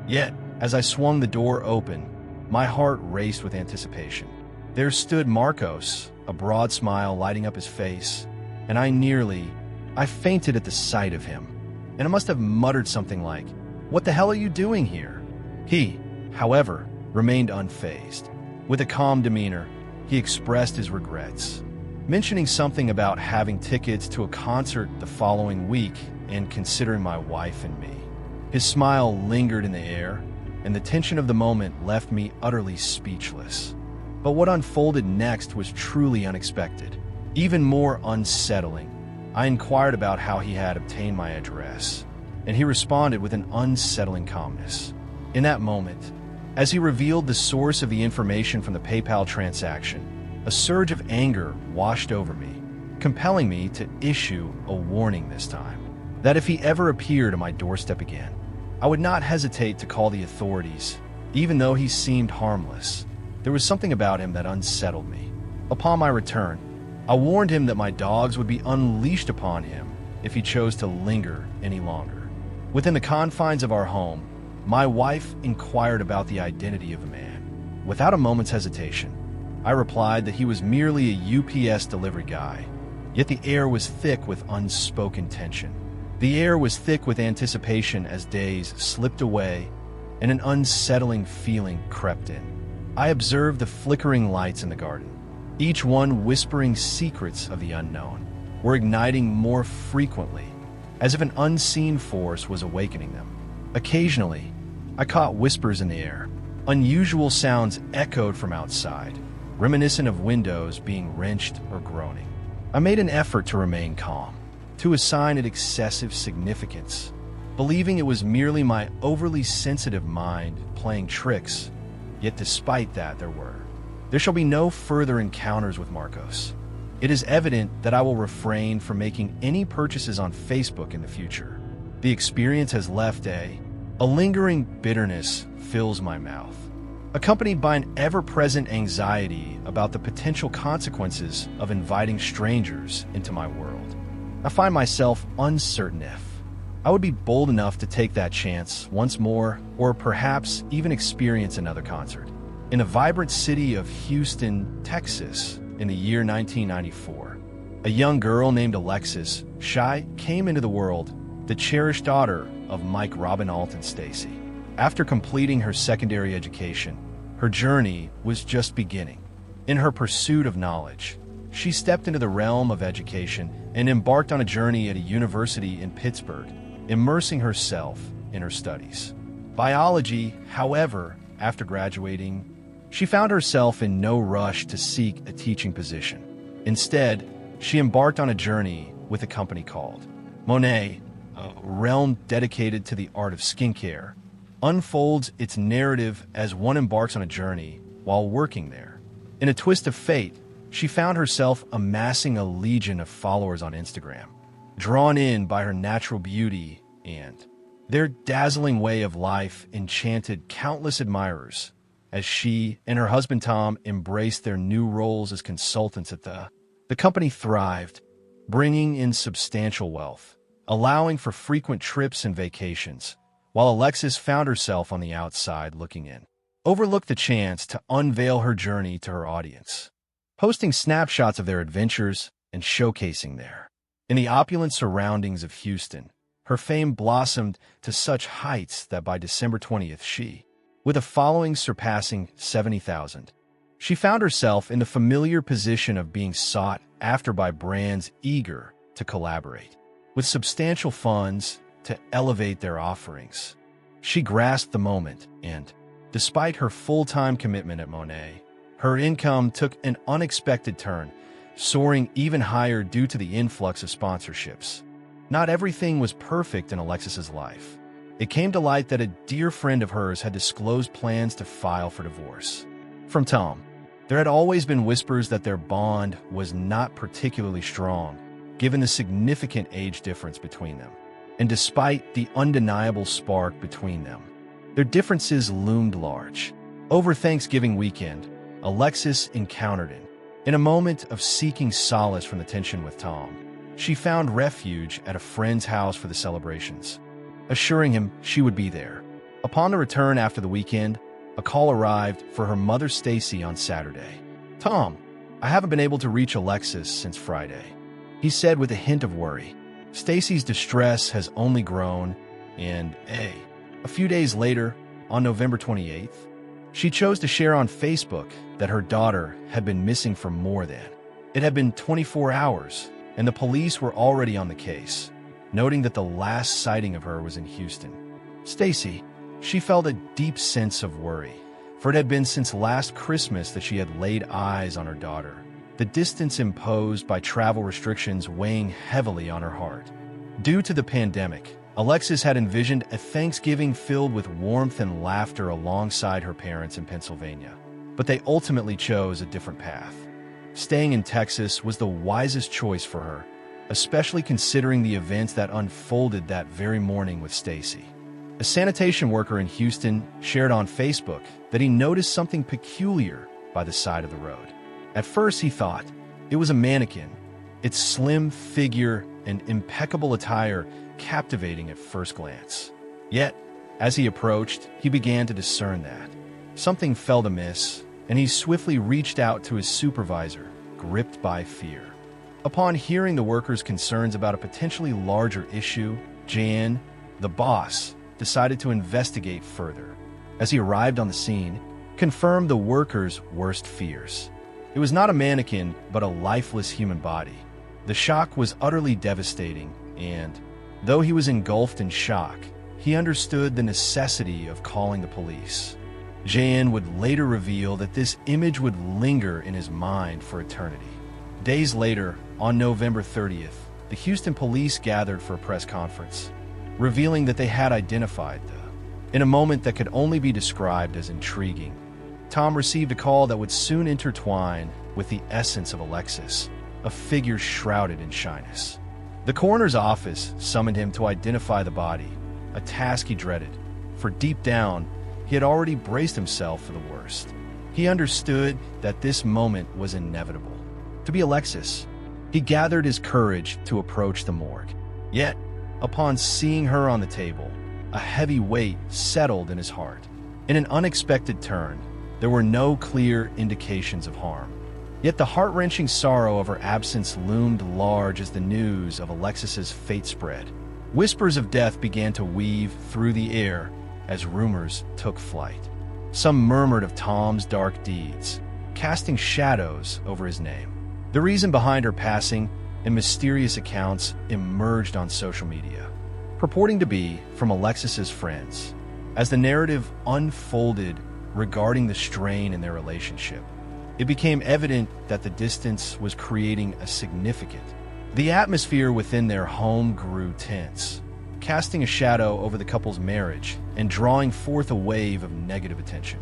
Yet, as I swung the door open, my heart raced with anticipation. There stood Marcos, a broad smile lighting up his face, and I fainted at the sight of him. And I must have muttered something like, What the hell are you doing here? He, however, remained unfazed. With a calm demeanor, he expressed his regrets, mentioning something about having tickets to a concert the following week and considering my wife and me. His smile lingered in the air, and the tension of the moment left me utterly speechless. But what unfolded next was truly unexpected, even more unsettling. I inquired about how he had obtained my address, and he responded with an unsettling calmness. In that moment, as he revealed the source of the information from the PayPal transaction, a surge of anger washed over me, compelling me to issue a warning this time, that if he ever appeared on my doorstep again, I would not hesitate to call the authorities. Even though he seemed harmless, there was something about him that unsettled me. Upon my return, I warned him that my dogs would be unleashed upon him if he chose to linger any longer. Within the confines of our home, my wife inquired about the identity of the man. Without a moment's hesitation, I replied that he was merely a UPS delivery guy, yet the air was thick with unspoken tension. The air was thick with anticipation as days slipped away and an unsettling feeling crept in. I observed the flickering lights in the garden, each one whispering secrets of the unknown, were igniting more frequently, as if an unseen force was awakening them. Occasionally, I caught whispers in the air. Unusual sounds echoed from outside, reminiscent of windows being wrenched or groaning. I made an effort to remain calm, to assign it excessive significance, believing it was merely my overly sensitive mind playing tricks. Yet despite that, there shall be no further encounters with Marcos. It is evident that I will refrain from making any purchases on Facebook in the future. The experience has left a lingering bitterness fills my mouth, accompanied by an ever-present anxiety about the potential consequences of inviting strangers into my world. I find myself uncertain if I would be bold enough to take that chance once more, or perhaps even experience another concert. In the vibrant city of Houston, Texas, in the year 1994, a young girl named Alexis Shy came into the world, the cherished daughter of Mike Robin Alton Stacy. After completing her secondary education, her journey was just beginning. In her pursuit of knowledge, she stepped into the realm of education and embarked on a journey at a university in Pittsburgh, immersing herself in her studies. Biology, however, after graduating, she found herself in no rush to seek a teaching position. Instead, she embarked on a journey with a company called Monat, a realm dedicated to the art of skincare, unfolds its narrative as one embarks on a journey while working there. In a twist of fate, she found herself amassing a legion of followers on Instagram, drawn in by her natural beauty, and their dazzling way of life enchanted countless admirers as she and her husband Tom embraced their new roles as consultants at the company thrived, bringing in substantial wealth, allowing for frequent trips and vacations, while Alexis found herself on the outside looking in, overlooked the chance to unveil her journey to her audience, posting snapshots of their adventures and showcasing there. In the opulent surroundings of Houston, her fame blossomed to such heights that by December 20th she, with a following surpassing 70,000, she found herself in the familiar position of being sought after by brands eager to collaborate. With substantial funds to elevate their offerings, she grasped the moment and, despite her full-time commitment at Monat, her income took an unexpected turn, soaring even higher due to the influx of sponsorships. Not everything was perfect in Alexis's life. It came to light that a dear friend of hers had disclosed plans to file for divorce. From Tom, there had always been whispers that their bond was not particularly strong, given the significant age difference between them. And despite the undeniable spark between them, their differences loomed large. Over Thanksgiving weekend, Alexis encountered him. In a moment of seeking solace from the tension with Tom, she found refuge at a friend's house for the celebrations, assuring him she would be there. Upon the return after the weekend, a call arrived for her mother Stacy on Saturday. "Tom, I haven't been able to reach Alexis since Friday," he said with a hint of worry. Stacy's distress has only grown, and A few days later, on November 28th, she chose to share on Facebook that her daughter had been missing for more than. It had been 24 hours, and the police were already on the case, noting that the last sighting of her was in Houston. Stacy, she felt a deep sense of worry, for it had been since last Christmas that she had laid eyes on her daughter, the distance imposed by travel restrictions weighing heavily on her heart. Due to the pandemic, Alexis had envisioned a Thanksgiving filled with warmth and laughter alongside her parents in Pennsylvania, but they ultimately chose a different path. Staying in Texas was the wisest choice for her, especially considering the events that unfolded that very morning with Stacy. A sanitation worker in Houston shared on Facebook that he noticed something peculiar by the side of the road. At first, he thought it was a mannequin, its slim figure and impeccable attire captivating at first glance. Yet, as he approached, he began to discern that something felt amiss, and he swiftly reached out to his supervisor, gripped by fear. Upon hearing the worker's concerns about a potentially larger issue, Jan, the boss, decided to investigate further. As he arrived on the scene, confirmed the worker's worst fears. It was not a mannequin, but a lifeless human body. The shock was utterly devastating, and, though he was engulfed in shock, he understood the necessity of calling the police. Jan would later reveal that this image would linger in his mind for eternity. Days later, on November 30th, the Houston police gathered for a press conference, revealing that they had identified in a moment that could only be described as intriguing. Tom received a call that would soon intertwine with the essence of Alexis, a figure shrouded in shyness. The coroner's office summoned him to identify the body, a task he dreaded, for deep down, he had already braced himself for the worst. He understood that this moment was inevitable. To be Alexis, he gathered his courage to approach the morgue. Yet, upon seeing her on the table, a heavy weight settled in his heart. In an unexpected turn, there were no clear indications of harm. Yet the heart-wrenching sorrow of her absence loomed large as the news of Alexis's fate spread. Whispers of death began to weave through the air as rumors took flight. Some murmured of Tom's dark deeds, casting shadows over his name. The reason behind her passing and mysterious accounts emerged on social media, purporting to be from Alexis's friends. As the narrative unfolded regarding the strain in their relationship, it became evident that the distance was creating a significant. The atmosphere within their home grew tense, casting a shadow over the couple's marriage and drawing forth a wave of negative attention.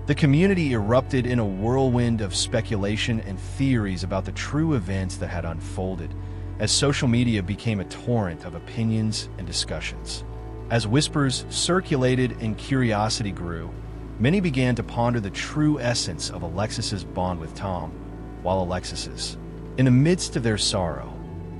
The community erupted in a whirlwind of speculation and theories about the true events that had unfolded, as social media became a torrent of opinions and discussions. As whispers circulated and curiosity grew, many began to ponder the true essence of Alexis's bond with Tom, while Alexis's. In the midst of their sorrow,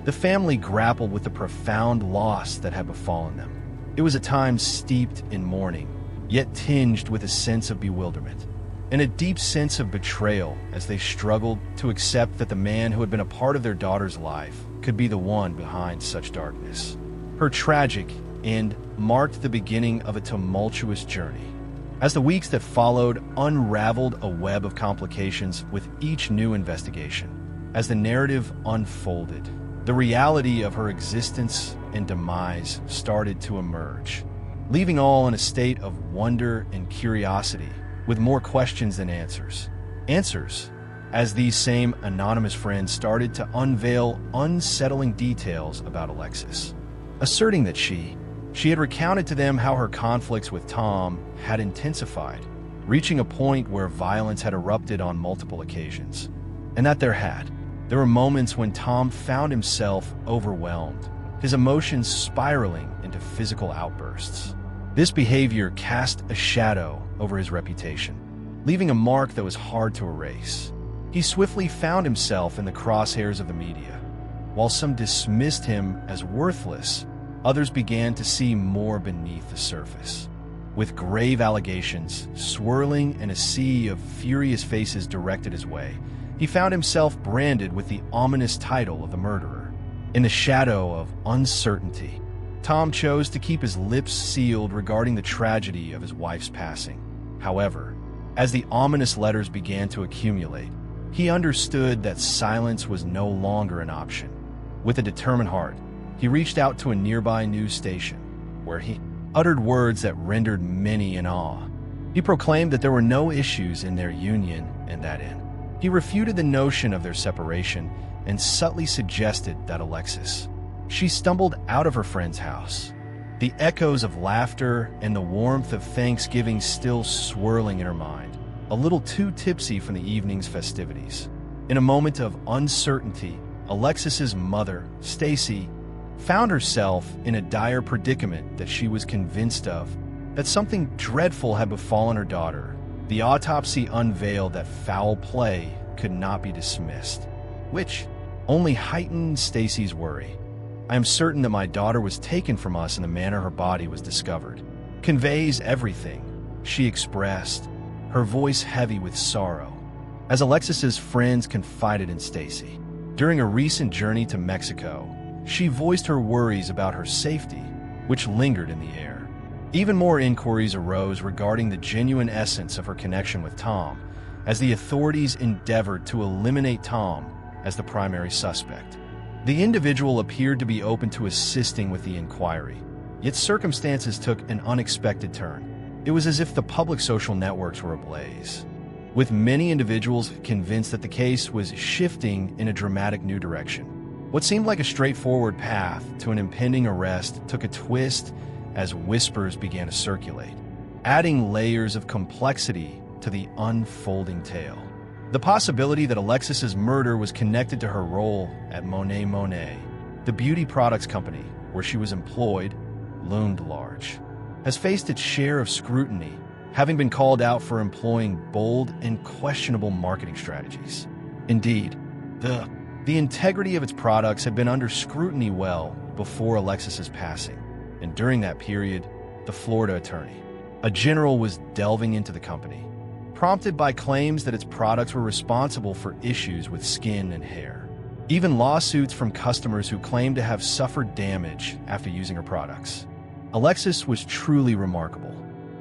the family grappled with the profound loss that had befallen them. It was a time steeped in mourning, yet tinged with a sense of bewilderment, and a deep sense of betrayal as they struggled to accept that the man who had been a part of their daughter's life could be the one behind such darkness. Her tragic end marked the beginning of a tumultuous journey. As the weeks that followed unraveled a web of complications with each new investigation, as the narrative unfolded, the reality of her existence and demise started to emerge, leaving all in a state of wonder and curiosity, with more questions than answers. Answers, as these same anonymous friends started to unveil unsettling details about Alexis, asserting that she had recounted to them how her conflicts with Tom had intensified, reaching a point where violence had erupted on multiple occasions, and that there were moments when Tom found himself overwhelmed, his emotions spiraling into physical outbursts. This behavior cast a shadow over his reputation, leaving a mark that was hard to erase. He swiftly found himself in the crosshairs of the media. While some dismissed him as worthless, others began to see more beneath the surface. With grave allegations swirling in a sea of furious faces directed his way, he found himself branded with the ominous title of the murderer. In the shadow of uncertainty, Tom chose to keep his lips sealed regarding the tragedy of his wife's passing. However, as the ominous letters began to accumulate, he understood that silence was no longer an option. With a determined heart, he reached out to a nearby news station, where he uttered words that rendered many in awe. He proclaimed that there were no issues in their union and that in. He refuted the notion of their separation and subtly suggested that Alexis. She stumbled out of her friend's house, the echoes of laughter and the warmth of Thanksgiving still swirling in her mind, a little too tipsy from the evening's festivities. In a moment of uncertainty, Alexis's mother, Stacy, found herself in a dire predicament that she was convinced of, that something dreadful had befallen her daughter. The autopsy unveiled that foul play could not be dismissed, which only heightened Stacy's worry. "I am certain that my daughter was taken from us in the manner her body was discovered. Conveys everything," she expressed, her voice heavy with sorrow, as Alexis's friends confided in Stacy. During a recent journey to Mexico, she voiced her worries about her safety, which lingered in the air. Even more inquiries arose regarding the genuine essence of her connection with Tom, as the authorities endeavored to eliminate Tom as the primary suspect. The individual appeared to be open to assisting with the inquiry, yet circumstances took an unexpected turn. It was as if the public social networks were ablaze, with many individuals convinced that the case was shifting in a dramatic new direction. What seemed like a straightforward path to an impending arrest took a twist as whispers began to circulate, adding layers of complexity to the unfolding tale. The possibility that Alexis's murder was connected to her role at Monet, the beauty products company where she was employed, loomed large, has faced its share of scrutiny, having been called out for employing bold and questionable marketing strategies. Indeed, the integrity of its products had been under scrutiny well before Alexis's passing, and during that period, the Florida attorney, a general, was delving into the company, prompted by claims that its products were responsible for issues with skin and hair. Even lawsuits from customers who claimed to have suffered damage after using her products. Alexis was truly remarkable.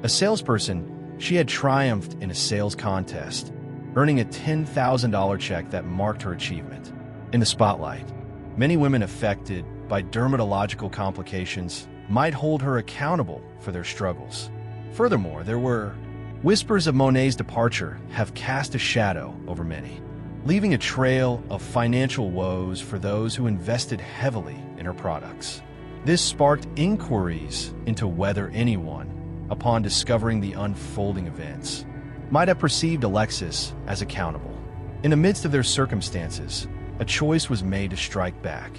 A salesperson, she had triumphed in a sales contest, earning a $10,000 check that marked her achievement. In the spotlight, many women affected by dermatological complications might hold her accountable for their struggles. Furthermore, there were whispers of Monet's departure have cast a shadow over many, leaving a trail of financial woes for those who invested heavily in her products. This sparked inquiries into whether anyone, upon discovering the unfolding events, might have perceived Alexis as accountable. In the midst of their circumstances, a choice was made to strike back.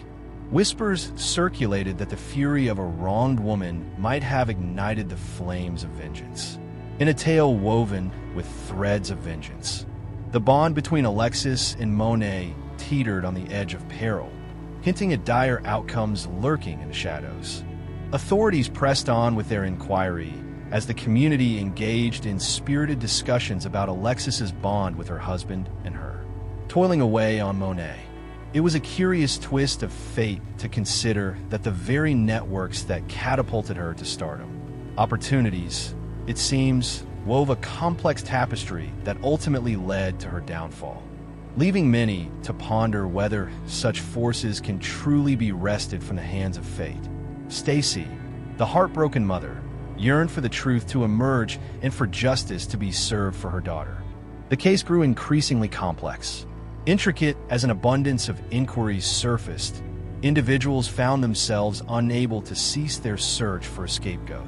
Whispers circulated that the fury of a wronged woman might have ignited the flames of vengeance. In a tale woven with threads of vengeance, the bond between Alexis and Monet teetered on the edge of peril, hinting at dire outcomes lurking in the shadows. Authorities pressed on with their inquiry as the community engaged in spirited discussions about Alexis's bond with her husband and her. Toiling away on Monet, it was a curious twist of fate to consider that the very networks that catapulted her to stardom, opportunities, it seems, wove a complex tapestry that ultimately led to her downfall, leaving many to ponder whether such forces can truly be wrested from the hands of fate. Stacy, the heartbroken mother, yearned for the truth to emerge and for justice to be served for her daughter. The case grew increasingly complex. Intricate as an abundance of inquiries surfaced, individuals found themselves unable to cease their search for a scapegoat.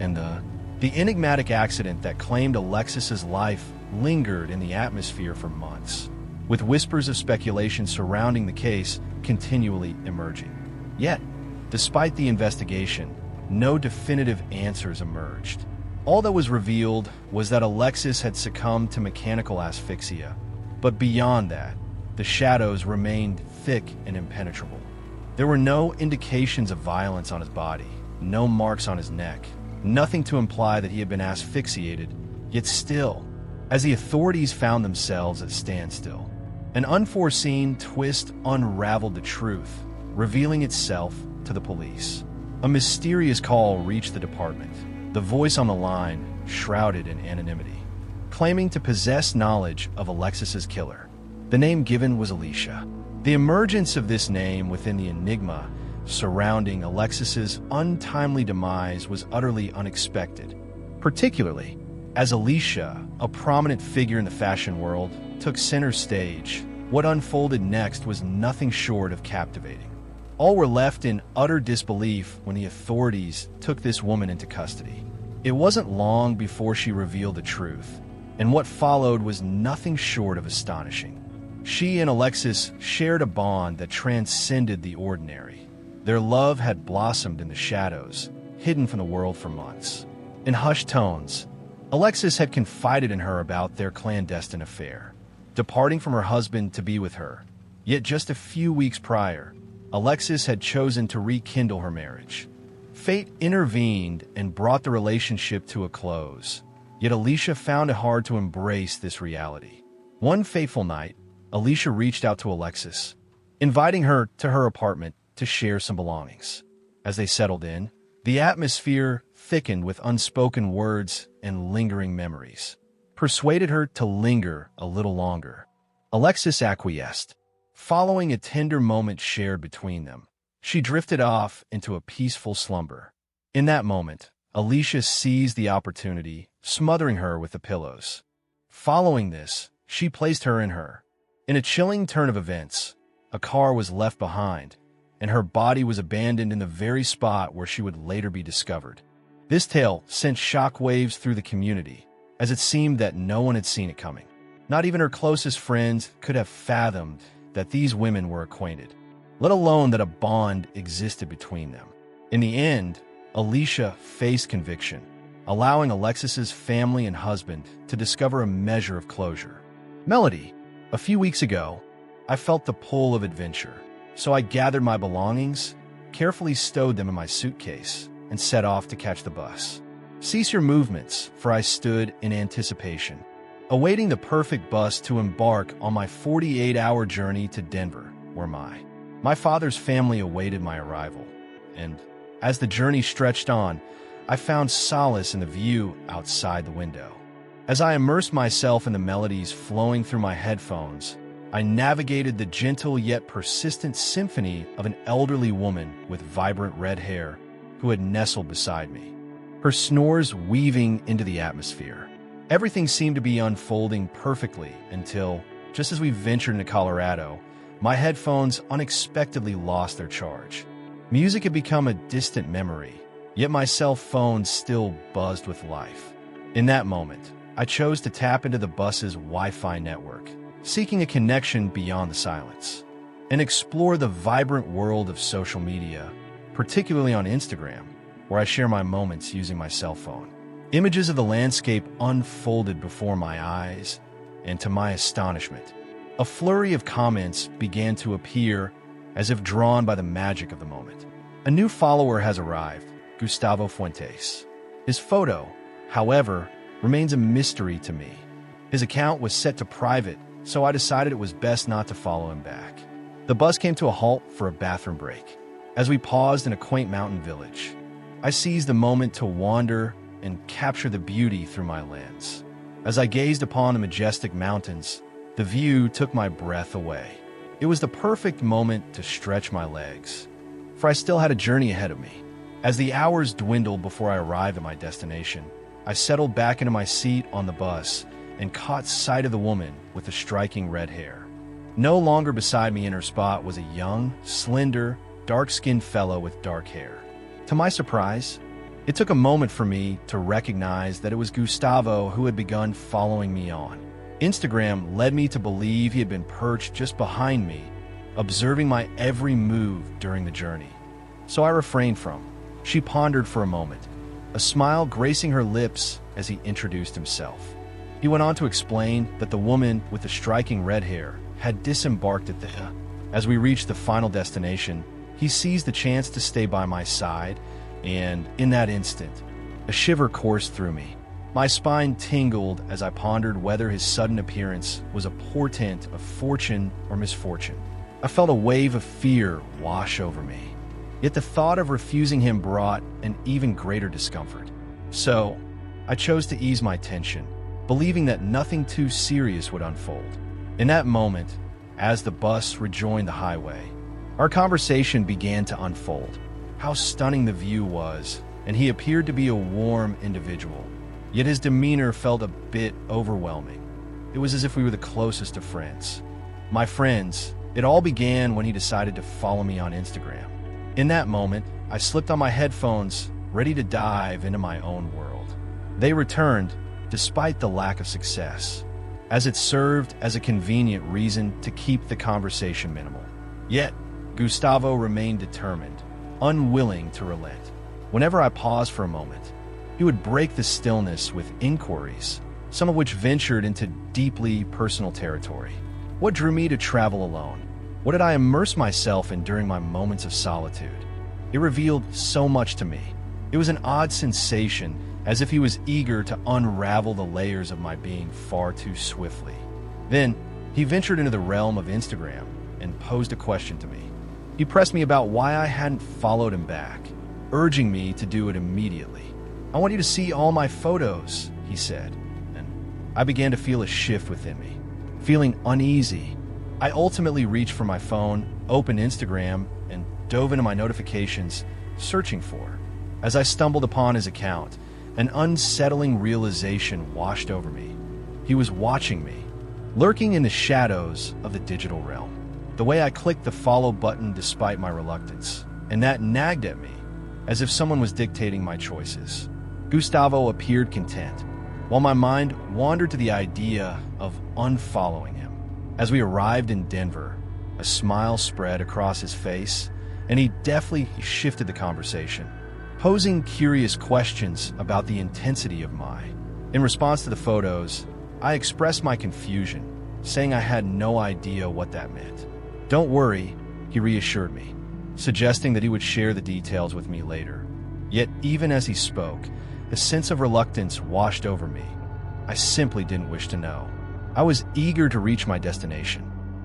And the enigmatic accident that claimed Alexis's life lingered in the atmosphere for months, with whispers of speculation surrounding the case continually emerging. Yet, despite the investigation, no definitive answers emerged. All that was revealed was that Alexis had succumbed to mechanical asphyxia, but beyond that, the shadows remained thick and impenetrable. There were no indications of violence on his body, no marks on his neck, nothing to imply that he had been asphyxiated, yet still, as the authorities found themselves at standstill, an unforeseen twist unraveled the truth, revealing itself to the police. A mysterious call reached the department, the voice on the line shrouded in anonymity, claiming to possess knowledge of Alexis's killer. The name given was Alicia. The emergence of this name within the enigma surrounding Alexis's untimely demise was utterly unexpected, particularly as Alicia, a prominent figure in the fashion world, took center stage. What unfolded next was nothing short of captivating. All were left in utter disbelief when the authorities took this woman into custody. It wasn't long before she revealed the truth, and what followed was nothing short of astonishing. She and Alexis shared a bond that transcended the ordinary. Their love had blossomed in the shadows, hidden from the world for months. In hushed tones, Alexis had confided in her about their clandestine affair, departing from her husband to be with her. Yet just a few weeks prior, Alexis had chosen to rekindle her marriage. Fate intervened and brought the relationship to a close, yet Alicia found it hard to embrace this reality. One fateful night, Alicia reached out to Alexis, inviting her to her apartment to share some belongings. As they settled in, the atmosphere thickened with unspoken words and lingering memories. Persuaded her to linger a little longer, Alexis acquiesced. Following a tender moment shared between them, she drifted off into a peaceful slumber. In that moment, Alicia seized the opportunity, smothering her with the pillows. Following this, she placed her in her. In a chilling turn of events, a car was left behind, and her body was abandoned in the very spot where she would later be discovered. This tale sent shockwaves through the community, as it seemed that no one had seen it coming. Not even her closest friends could have fathomed that these women were acquainted, let alone that a bond existed between them. In the end, Alicia faced conviction, allowing Alexis's family and husband to discover a measure of closure. Melody, a few weeks ago, I felt the pull of adventure, so I gathered my belongings, carefully stowed them in my suitcase, and set off to catch the bus. Cease your movements, for I stood in anticipation, awaiting the perfect bus to embark on my 48-hour journey to Denver, where my father's family awaited my arrival. And as the journey stretched on, I found solace in the view outside the window. As I immersed myself in the melodies flowing through my headphones, I navigated the gentle yet persistent symphony of an elderly woman with vibrant red hair who had nestled beside me, her snores weaving into the atmosphere. Everything seemed to be unfolding perfectly until, just as we ventured into Colorado, my headphones unexpectedly lost their charge. Music had become a distant memory, yet my cell phone still buzzed with life. In that moment, I chose to tap into the bus's Wi-Fi network, seeking a connection beyond the silence, and explore the vibrant world of social media, particularly on Instagram, where I share my moments using my cell phone. Images of the landscape unfolded before my eyes, and to my astonishment, a flurry of comments began to appear as if drawn by the magic of the moment. A new follower has arrived, Gustavo Fuentes. His photo, however, remains a mystery to me. His account was set to private, so I decided it was best not to follow him back. The bus came to a halt for a bathroom break. As we paused in a quaint mountain village, I seized the moment to wander and capture the beauty through my lens. As I gazed upon the majestic mountains, the view took my breath away. It was the perfect moment to stretch my legs, for I still had a journey ahead of me. As the hours dwindled before I arrived at my destination, I settled back into my seat on the bus and caught sight of the woman with the striking red hair. No longer beside me in her spot was a young, slender, dark-skinned fellow with dark hair. To my surprise, it took a moment for me to recognize that it was Gustavo who had begun following me on. Instagram led me to believe he had been perched just behind me, observing my every move during the journey. So I refrained from. She pondered for a moment, a smile gracing her lips as he introduced himself. He went on to explain that the woman with the striking red hair had disembarked at the... As we reached the final destination, he seized the chance to stay by my side, and in that instant, a shiver coursed through me. My spine tingled as I pondered whether his sudden appearance was a portent of fortune or misfortune. I felt a wave of fear wash over me. Yet the thought of refusing him brought an even greater discomfort. So, I chose to ease my tension, believing that nothing too serious would unfold. In that moment, as the bus rejoined the highway, our conversation began to unfold. How stunning the view was, and he appeared to be a warm individual. Yet his demeanor felt a bit overwhelming. It was as if we were the closest of friends. My friends, it all began when he decided to follow me on Instagram. In that moment, I slipped on my headphones, ready to dive into my own world. They returned, despite the lack of success, as it served as a convenient reason to keep the conversation minimal. Yet, Gustavo remained determined, unwilling to relent. Whenever I paused for a moment, he would break the stillness with inquiries, some of which ventured into deeply personal territory. What drew me to travel alone? What did I immerse myself in during my moments of solitude? It revealed so much to me. It was an odd sensation, as if he was eager to unravel the layers of my being far too swiftly. Then, he ventured into the realm of Instagram and posed a question to me. He pressed me about why I hadn't followed him back, urging me to do it immediately. "I want you to see all my photos," he said, and I began to feel a shift within me. Feeling uneasy, I ultimately reached for my phone, opened Instagram, and dove into my notifications, searching for. As I stumbled upon his account, an unsettling realization washed over me. He was watching me, lurking in the shadows of the digital realm. The way I clicked the follow button despite my reluctance, and that nagged at me, as if someone was dictating my choices. Gustavo appeared content, while my mind wandered to the idea of unfollowing him. As we arrived in Denver, a smile spread across his face, and he deftly shifted the conversation, posing curious questions about the intensity of mine. In response to the photos, I expressed my confusion, saying I had no idea what that meant. "Don't worry," he reassured me, suggesting that he would share the details with me later. Yet even as he spoke, a sense of reluctance washed over me. I simply didn't wish to know. I was eager to reach my destination,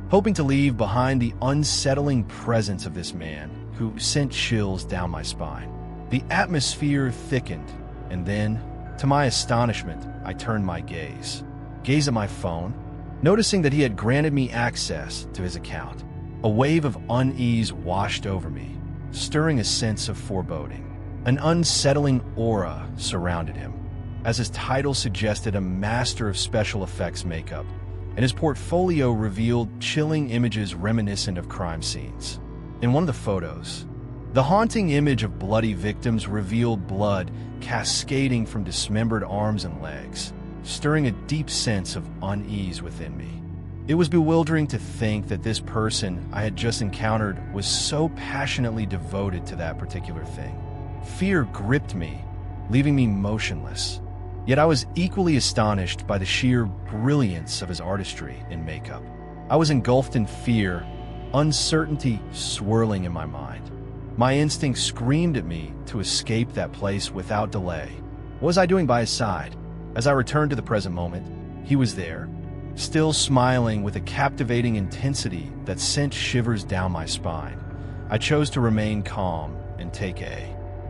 hoping to leave behind the unsettling presence of this man who sent chills down my spine. The atmosphere thickened, and then, to my astonishment, I turned my gaze at my phone, noticing that he had granted me access to his account. A wave of unease washed over me, stirring a sense of foreboding. An unsettling aura surrounded him, as his title suggested a master of special effects makeup, and his portfolio revealed chilling images reminiscent of crime scenes. In one of the photos, the haunting image of bloody victims revealed blood cascading from dismembered arms and legs, stirring a deep sense of unease within me. It was bewildering to think that this person I had just encountered was so passionately devoted to that particular thing. Fear gripped me, leaving me motionless. Yet I was equally astonished by the sheer brilliance of his artistry and makeup. I was engulfed in fear, uncertainty swirling in my mind. My instinct screamed at me to escape that place without delay. What was I doing by his side? As I returned to the present moment, he was there, still smiling with a captivating intensity that sent shivers down my spine. I chose to remain calm and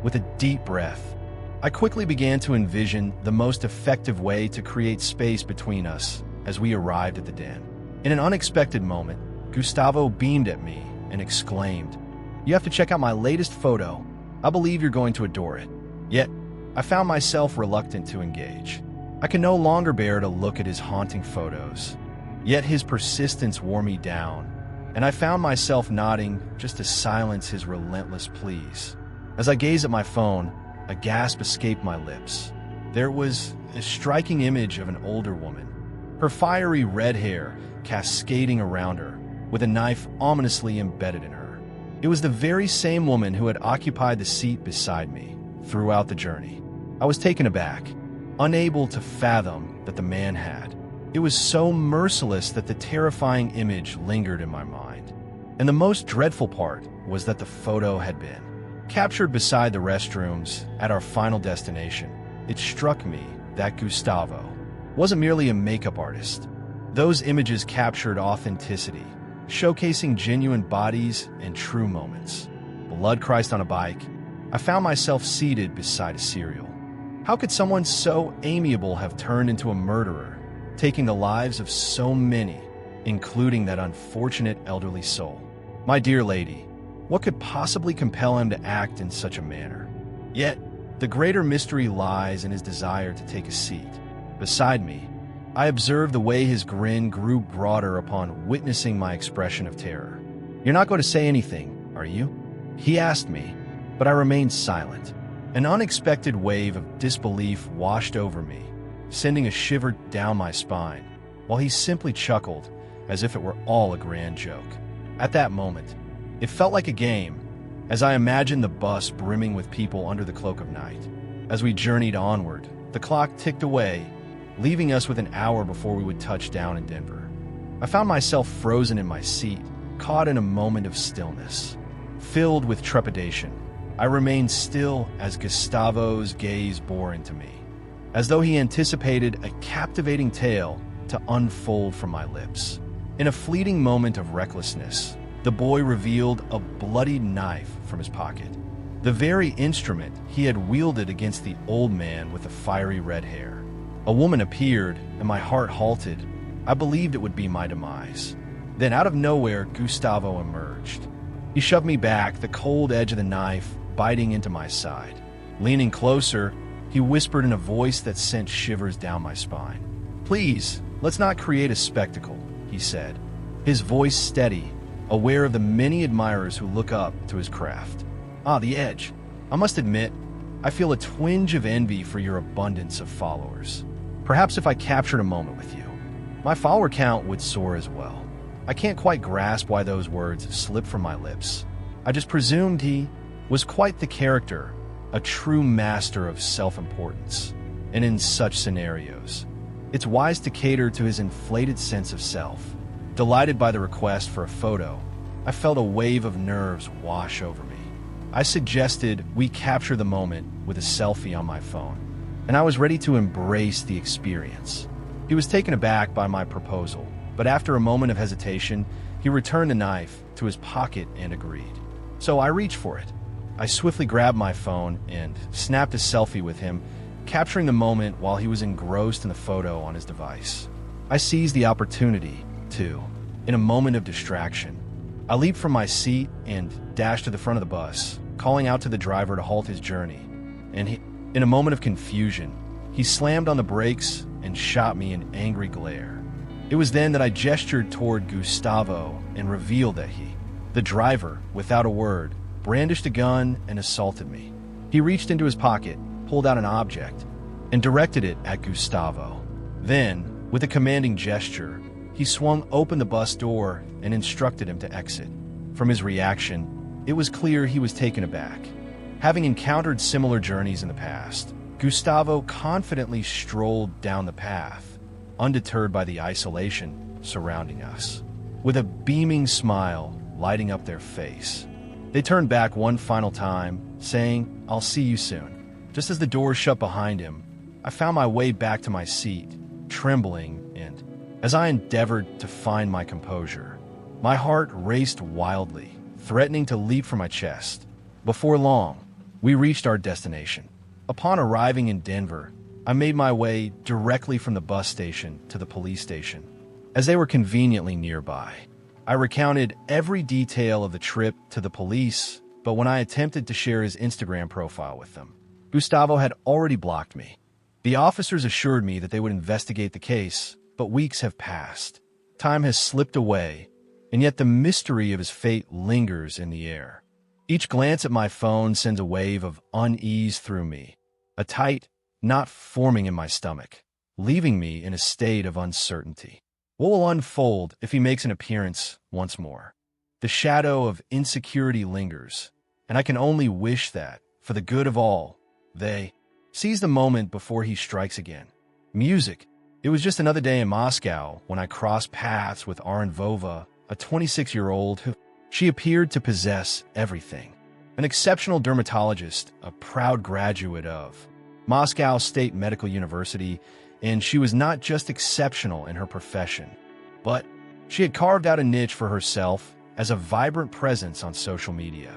with a deep breath, I quickly began to envision the most effective way to create space between us as we arrived at the den. In an unexpected moment, Gustavo beamed at me and exclaimed, "You have to check out my latest photo. I believe you're going to adore it." Yet, I found myself reluctant to engage. I could no longer bear to look at his haunting photos. Yet his persistence wore me down, and I found myself nodding just to silence his relentless pleas. As I gazed at my phone, a gasp escaped my lips. There was a striking image of an older woman, her fiery red hair cascading around her, with a knife ominously embedded in her. It was the very same woman who had occupied the seat beside me throughout the journey. I was taken aback, unable to fathom that the man had. It was so merciless that the terrifying image lingered in my mind. And the most dreadful part was that the photo had been captured beside the restrooms at our final destination. It struck me that Gustavo wasn't merely a makeup artist. Those images captured authenticity, showcasing genuine bodies and true moments. blood Christ on a bike, I found myself seated beside a serial. How could someone so amiable have turned into a murderer, taking the lives of so many, including that unfortunate elderly soul? My dear lady, what could possibly compel him to act in such a manner? Yet, the greater mystery lies in his desire to take a seat. Beside me, I observed the way his grin grew broader upon witnessing my expression of terror. "You're not going to say anything, are you?" he asked me, but I remained silent. An unexpected wave of disbelief washed over me, sending a shiver down my spine, while he simply chuckled as if it were all a grand joke. At that moment, it felt like a game, as I imagined the bus brimming with people under the cloak of night. As we journeyed onward, the clock ticked away, leaving us with an hour before we would touch down in Denver. I found myself frozen in my seat, caught in a moment of stillness. Filled with trepidation, I remained still as Gustavo's gaze bore into me, as though he anticipated a captivating tale to unfold from my lips. In a fleeting moment of recklessness, the boy revealed a bloodied knife from his pocket, the very instrument he had wielded against the old man with the fiery red hair. A woman appeared, and my heart halted. I believed it would be my demise. Then out of nowhere, Gustavo emerged. He shoved me back, the cold edge of the knife biting into my side. Leaning closer, he whispered in a voice that sent shivers down my spine. "Please, let's not create a spectacle," he said, his voice steady, aware of the many admirers who look up to his craft. "Ah, the edge. I must admit, I feel a twinge of envy for your abundance of followers. Perhaps if I captured a moment with you, my follower count would soar as well." I can't quite grasp why those words slipped from my lips. I just presumed he was quite the character, a true master of self-importance. And in such scenarios, it's wise to cater to his inflated sense of self. Delighted by the request for a photo, I felt a wave of nerves wash over me. I suggested we capture the moment with a selfie on my phone, and I was ready to embrace the experience. He was taken aback by my proposal, but after a moment of hesitation, he returned the knife to his pocket and agreed. So I reached for it. I swiftly grabbed my phone and snapped a selfie with him, capturing the moment while he was engrossed in the photo on his device. I seized the opportunity, too, in a moment of distraction. I leaped from my seat and dashed to the front of the bus, calling out to the driver to halt his journey. And in a moment of confusion, he slammed on the brakes and shot me an angry glare. It was then that I gestured toward Gustavo and revealed that he, the driver, without a word, brandished a gun and assaulted me. He reached into his pocket, pulled out an object, and directed it at Gustavo. Then, with a commanding gesture, he swung open the bus door and instructed him to exit. From his reaction, it was clear he was taken aback. Having encountered similar journeys in the past, Gustavo confidently strolled down the path, undeterred by the isolation surrounding us, with a beaming smile lighting up their face. They turned back one final time, saying, "I'll see you soon." Just as the door shut behind him, I found my way back to my seat, trembling, and as I endeavored to find my composure, my heart raced wildly, threatening to leap from my chest. Before long, we reached our destination. Upon arriving in Denver, I made my way directly from the bus station to the police station, as they were conveniently nearby. I recounted every detail of the trip to the police, but when I attempted to share his Instagram profile with them, Gustavo had already blocked me. The officers assured me that they would investigate the case, but weeks have passed. Time has slipped away, and yet the mystery of his fate lingers in the air. Each glance at my phone sends a wave of unease through me, a tight knot forming in my stomach, leaving me in a state of uncertainty. What will unfold if he makes an appearance once more? The shadow of insecurity lingers, and I can only wish that, for the good of all, they seize the moment before he strikes again. Music. It was just another day in Moscow when I crossed paths with Aranvova, a 26-year-old who she appeared to possess everything. An exceptional dermatologist, a proud graduate of Moscow State Medical University, and she was not just exceptional in her profession, but she had carved out a niche for herself as a vibrant presence on social media.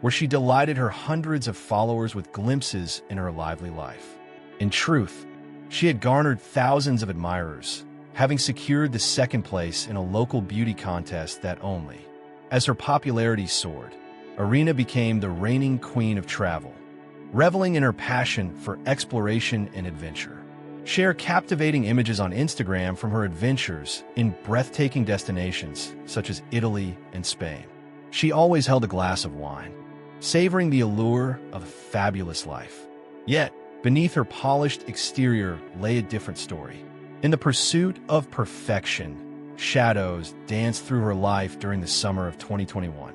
where she delighted her hundreds of followers with glimpses in her lively life. In truth, she had garnered thousands of admirers, having secured the second place in a local beauty contest that only. As her popularity soared, Irina became the reigning queen of travel, reveling in her passion for exploration and adventure. Share captivating images on Instagram from her adventures in breathtaking destinations such as Italy and Spain. She always held a glass of wine, savoring the allure of a fabulous life. Yet, beneath her polished exterior lay a different story. In the pursuit of perfection, shadows danced through her life during the summer of 2021,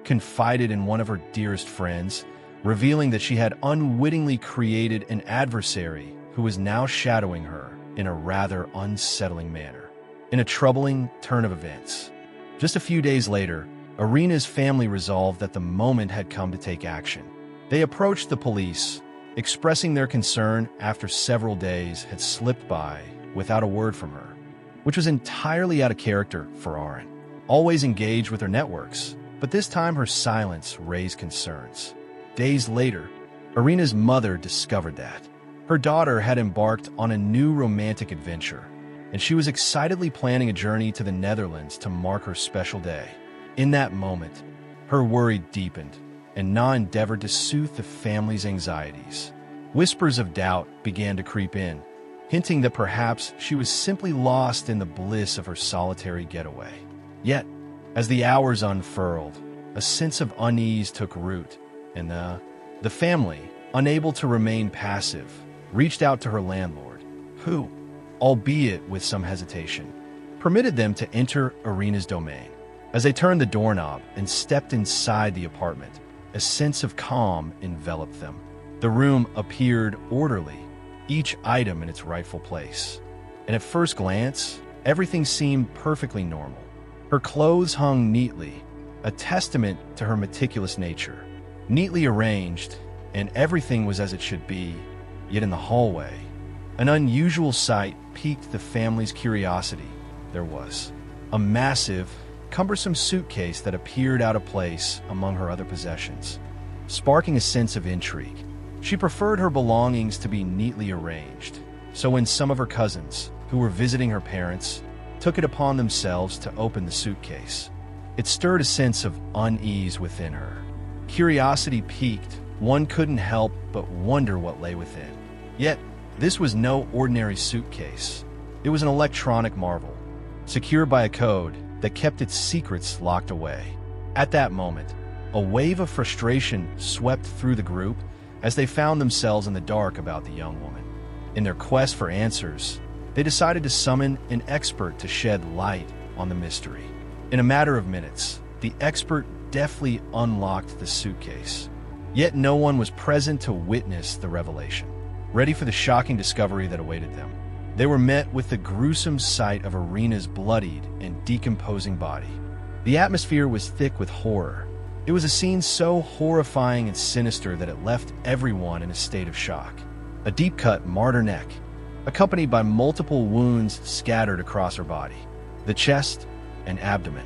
confided in one of her dearest friends, revealing that she had unwittingly created an adversary who was now shadowing her in a rather unsettling manner. In a troubling turn of events, just a few days later, Irina's family resolved that the moment had come to take action. They approached the police, expressing their concern after several days had slipped by without a word from her, which was entirely out of character for Arin. Always engaged with her networks, but this time her silence raised concerns. Days later, Irina's mother discovered that her daughter had embarked on a new romantic adventure, and she was excitedly planning a journey to the Netherlands to mark her special day. In that moment, her worry deepened, and Na endeavored to soothe the family's anxieties. Whispers of doubt began to creep in, hinting that perhaps she was simply lost in the bliss of her solitary getaway. Yet, as the hours unfurled, a sense of unease took root, and the family, unable to remain passive, reached out to her landlord, who, albeit with some hesitation, permitted them to enter Irina's domain. As they turned the doorknob and stepped inside the apartment, a sense of calm enveloped them. The room appeared orderly, each item in its rightful place. And at first glance, everything seemed perfectly normal. Her clothes hung neatly, a testament to her meticulous nature. Neatly arranged, and everything was as it should be, yet in the hallway, an unusual sight piqued the family's curiosity. There was a massive, cumbersome suitcase that appeared out of place among her other possessions, sparking a sense of intrigue. She preferred her belongings to be neatly arranged, so when some of her cousins, who were visiting her parents, took it upon themselves to open the suitcase, it stirred a sense of unease within her. Curiosity piqued, one couldn't help but wonder what lay within. Yet, this was no ordinary suitcase. It was an electronic marvel, secured by a code that kept its secrets locked away. At that moment, a wave of frustration swept through the group as they found themselves in the dark about the young woman. In their quest for answers, they decided to summon an expert to shed light on the mystery. In a matter of minutes, the expert deftly unlocked the suitcase. Yet no one was present to witness the revelation. Ready for the shocking discovery that awaited them, they were met with the gruesome sight of Irina's bloodied and decomposing body. The atmosphere was thick with horror. It was a scene so horrifying and sinister that it left everyone in a state of shock. A deep-cut martyr neck, accompanied by multiple wounds scattered across her body, the chest and abdomen.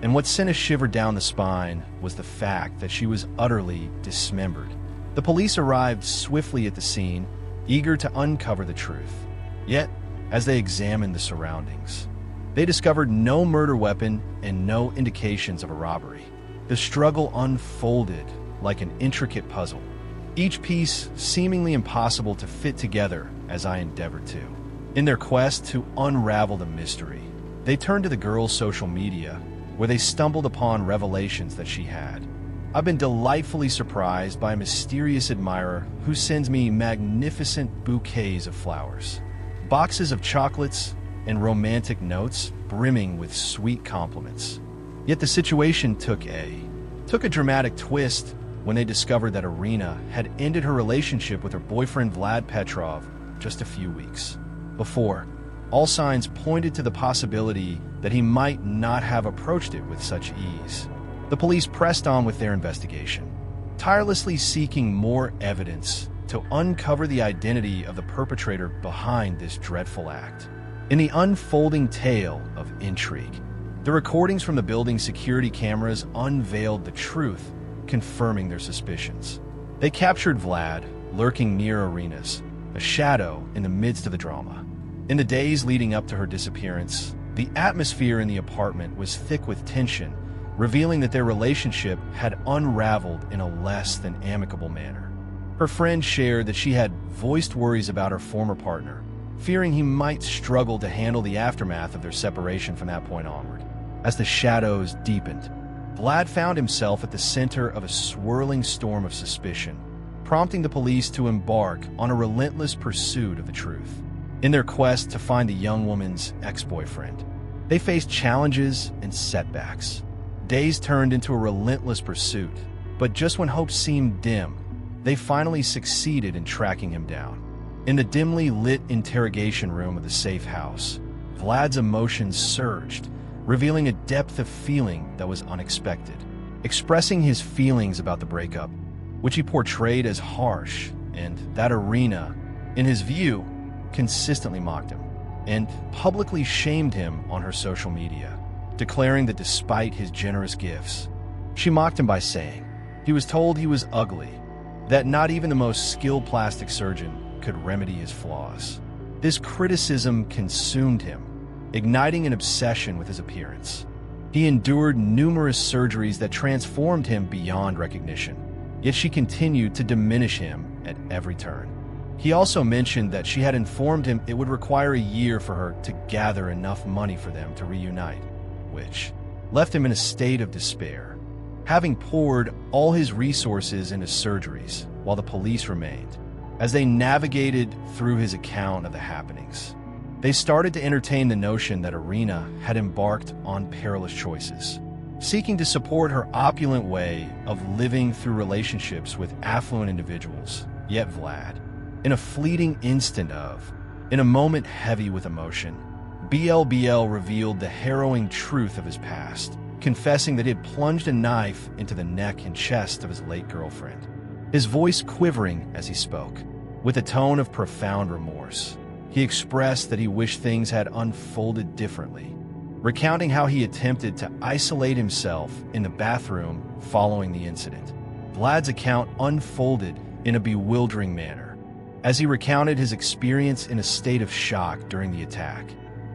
And what sent a shiver down the spine was the fact that she was utterly dismembered. The police arrived swiftly at the scene, eager to uncover the truth. Yet, as they examined the surroundings, they discovered no murder weapon and no indications of a robbery. The struggle unfolded like an intricate puzzle, each piece seemingly impossible to fit together as I endeavored to. In their quest to unravel the mystery, they turned to the girl's social media, where they stumbled upon revelations that she had. I've been delightfully surprised by a mysterious admirer who sends me magnificent bouquets of flowers, boxes of chocolates, and romantic notes brimming with sweet compliments. Yet the situation took a dramatic twist when they discovered that Irina had ended her relationship with her boyfriend Vlad Petrov just a few weeks before. All signs pointed to the possibility that he might not have approached it with such ease. The police pressed on with their investigation, tirelessly seeking more evidence to uncover the identity of the perpetrator behind this dreadful act. In the unfolding tale of intrigue, the recordings from the building's security cameras unveiled the truth, confirming their suspicions. They captured Vlad, lurking near Irina's, a shadow in the midst of the drama. In the days leading up to her disappearance, the atmosphere in the apartment was thick with tension, revealing that their relationship had unraveled in a less than amicable manner. Her friend shared that she had voiced worries about her former partner, fearing he might struggle to handle the aftermath of their separation from that point onward. As the shadows deepened, Vlad found himself at the center of a swirling storm of suspicion, prompting the police to embark on a relentless pursuit of the truth. In their quest to find the young woman's ex-boyfriend, they faced challenges and setbacks. Days turned into a relentless pursuit, but just when hope seemed dim, they finally succeeded in tracking him down. In the dimly lit interrogation room of the safe house, Vlad's emotions surged, revealing a depth of feeling that was unexpected. Expressing his feelings about the breakup, which he portrayed as harsh, and that Irina, in his view, consistently mocked him, and publicly shamed him on her social media, declaring that despite his generous gifts, she mocked him by saying he was told he was ugly, that not even the most skilled plastic surgeon could remedy his flaws. This criticism consumed him, igniting an obsession with his appearance. He endured numerous surgeries that transformed him beyond recognition, yet she continued to diminish him at every turn. He also mentioned that she had informed him it would require a year for her to gather enough money for them to reunite, which left him in a state of despair. Having poured all his resources into surgeries while the police remained, as they navigated through his account of the happenings, they started to entertain the notion that Irina had embarked on perilous choices, seeking to support her opulent way of living through relationships with affluent individuals. Yet Vlad, in a fleeting instant in a moment heavy with emotion, BLBL revealed the harrowing truth of his past, confessing that he had plunged a knife into the neck and chest of his late girlfriend, his voice quivering as he spoke. With a tone of profound remorse, he expressed that he wished things had unfolded differently, recounting how he attempted to isolate himself in the bathroom following the incident. Vlad's account unfolded in a bewildering manner, as he recounted his experience in a state of shock during the attack,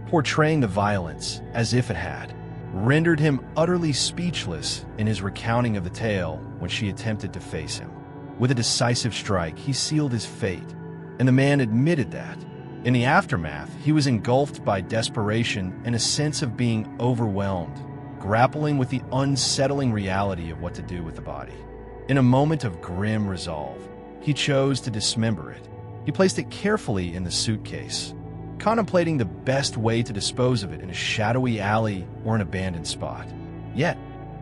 portraying the violence as if it had rendered him utterly speechless in his recounting of the tale when she attempted to face him. With a decisive strike, he sealed his fate, and the man admitted that, in the aftermath, he was engulfed by desperation and a sense of being overwhelmed, grappling with the unsettling reality of what to do with the body. In a moment of grim resolve, he chose to dismember it. He placed it carefully in the suitcase, contemplating the best way to dispose of it in a shadowy alley or an abandoned spot. Yet,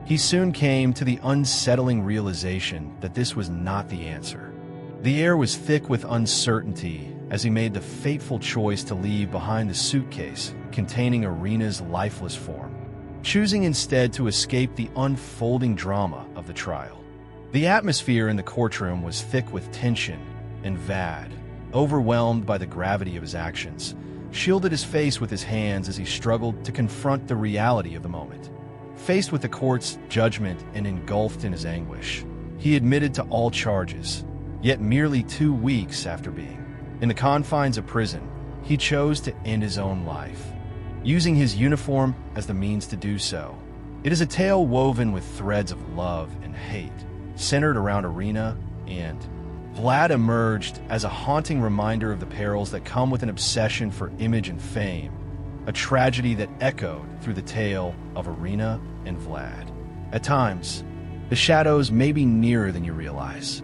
he soon came to the unsettling realization that this was not the answer. The air was thick with uncertainty as he made the fateful choice to leave behind the suitcase containing Irina's lifeless form, choosing instead to escape the unfolding drama of the trial. The atmosphere in the courtroom was thick with tension, and Vlad, overwhelmed by the gravity of his actions, shielded his face with his hands as he struggled to confront the reality of the moment. Faced with the court's judgment and engulfed in his anguish, he admitted to all charges, yet merely 2 weeks after being in the confines of prison, he chose to end his own life, using his uniform as the means to do so. It is a tale woven with threads of love and hate, centered around Irina, and Vlad emerged as a haunting reminder of the perils that come with an obsession for image and fame, a tragedy that echoed through the tale of Irina and Vlad. At times, the shadows may be nearer than you realize,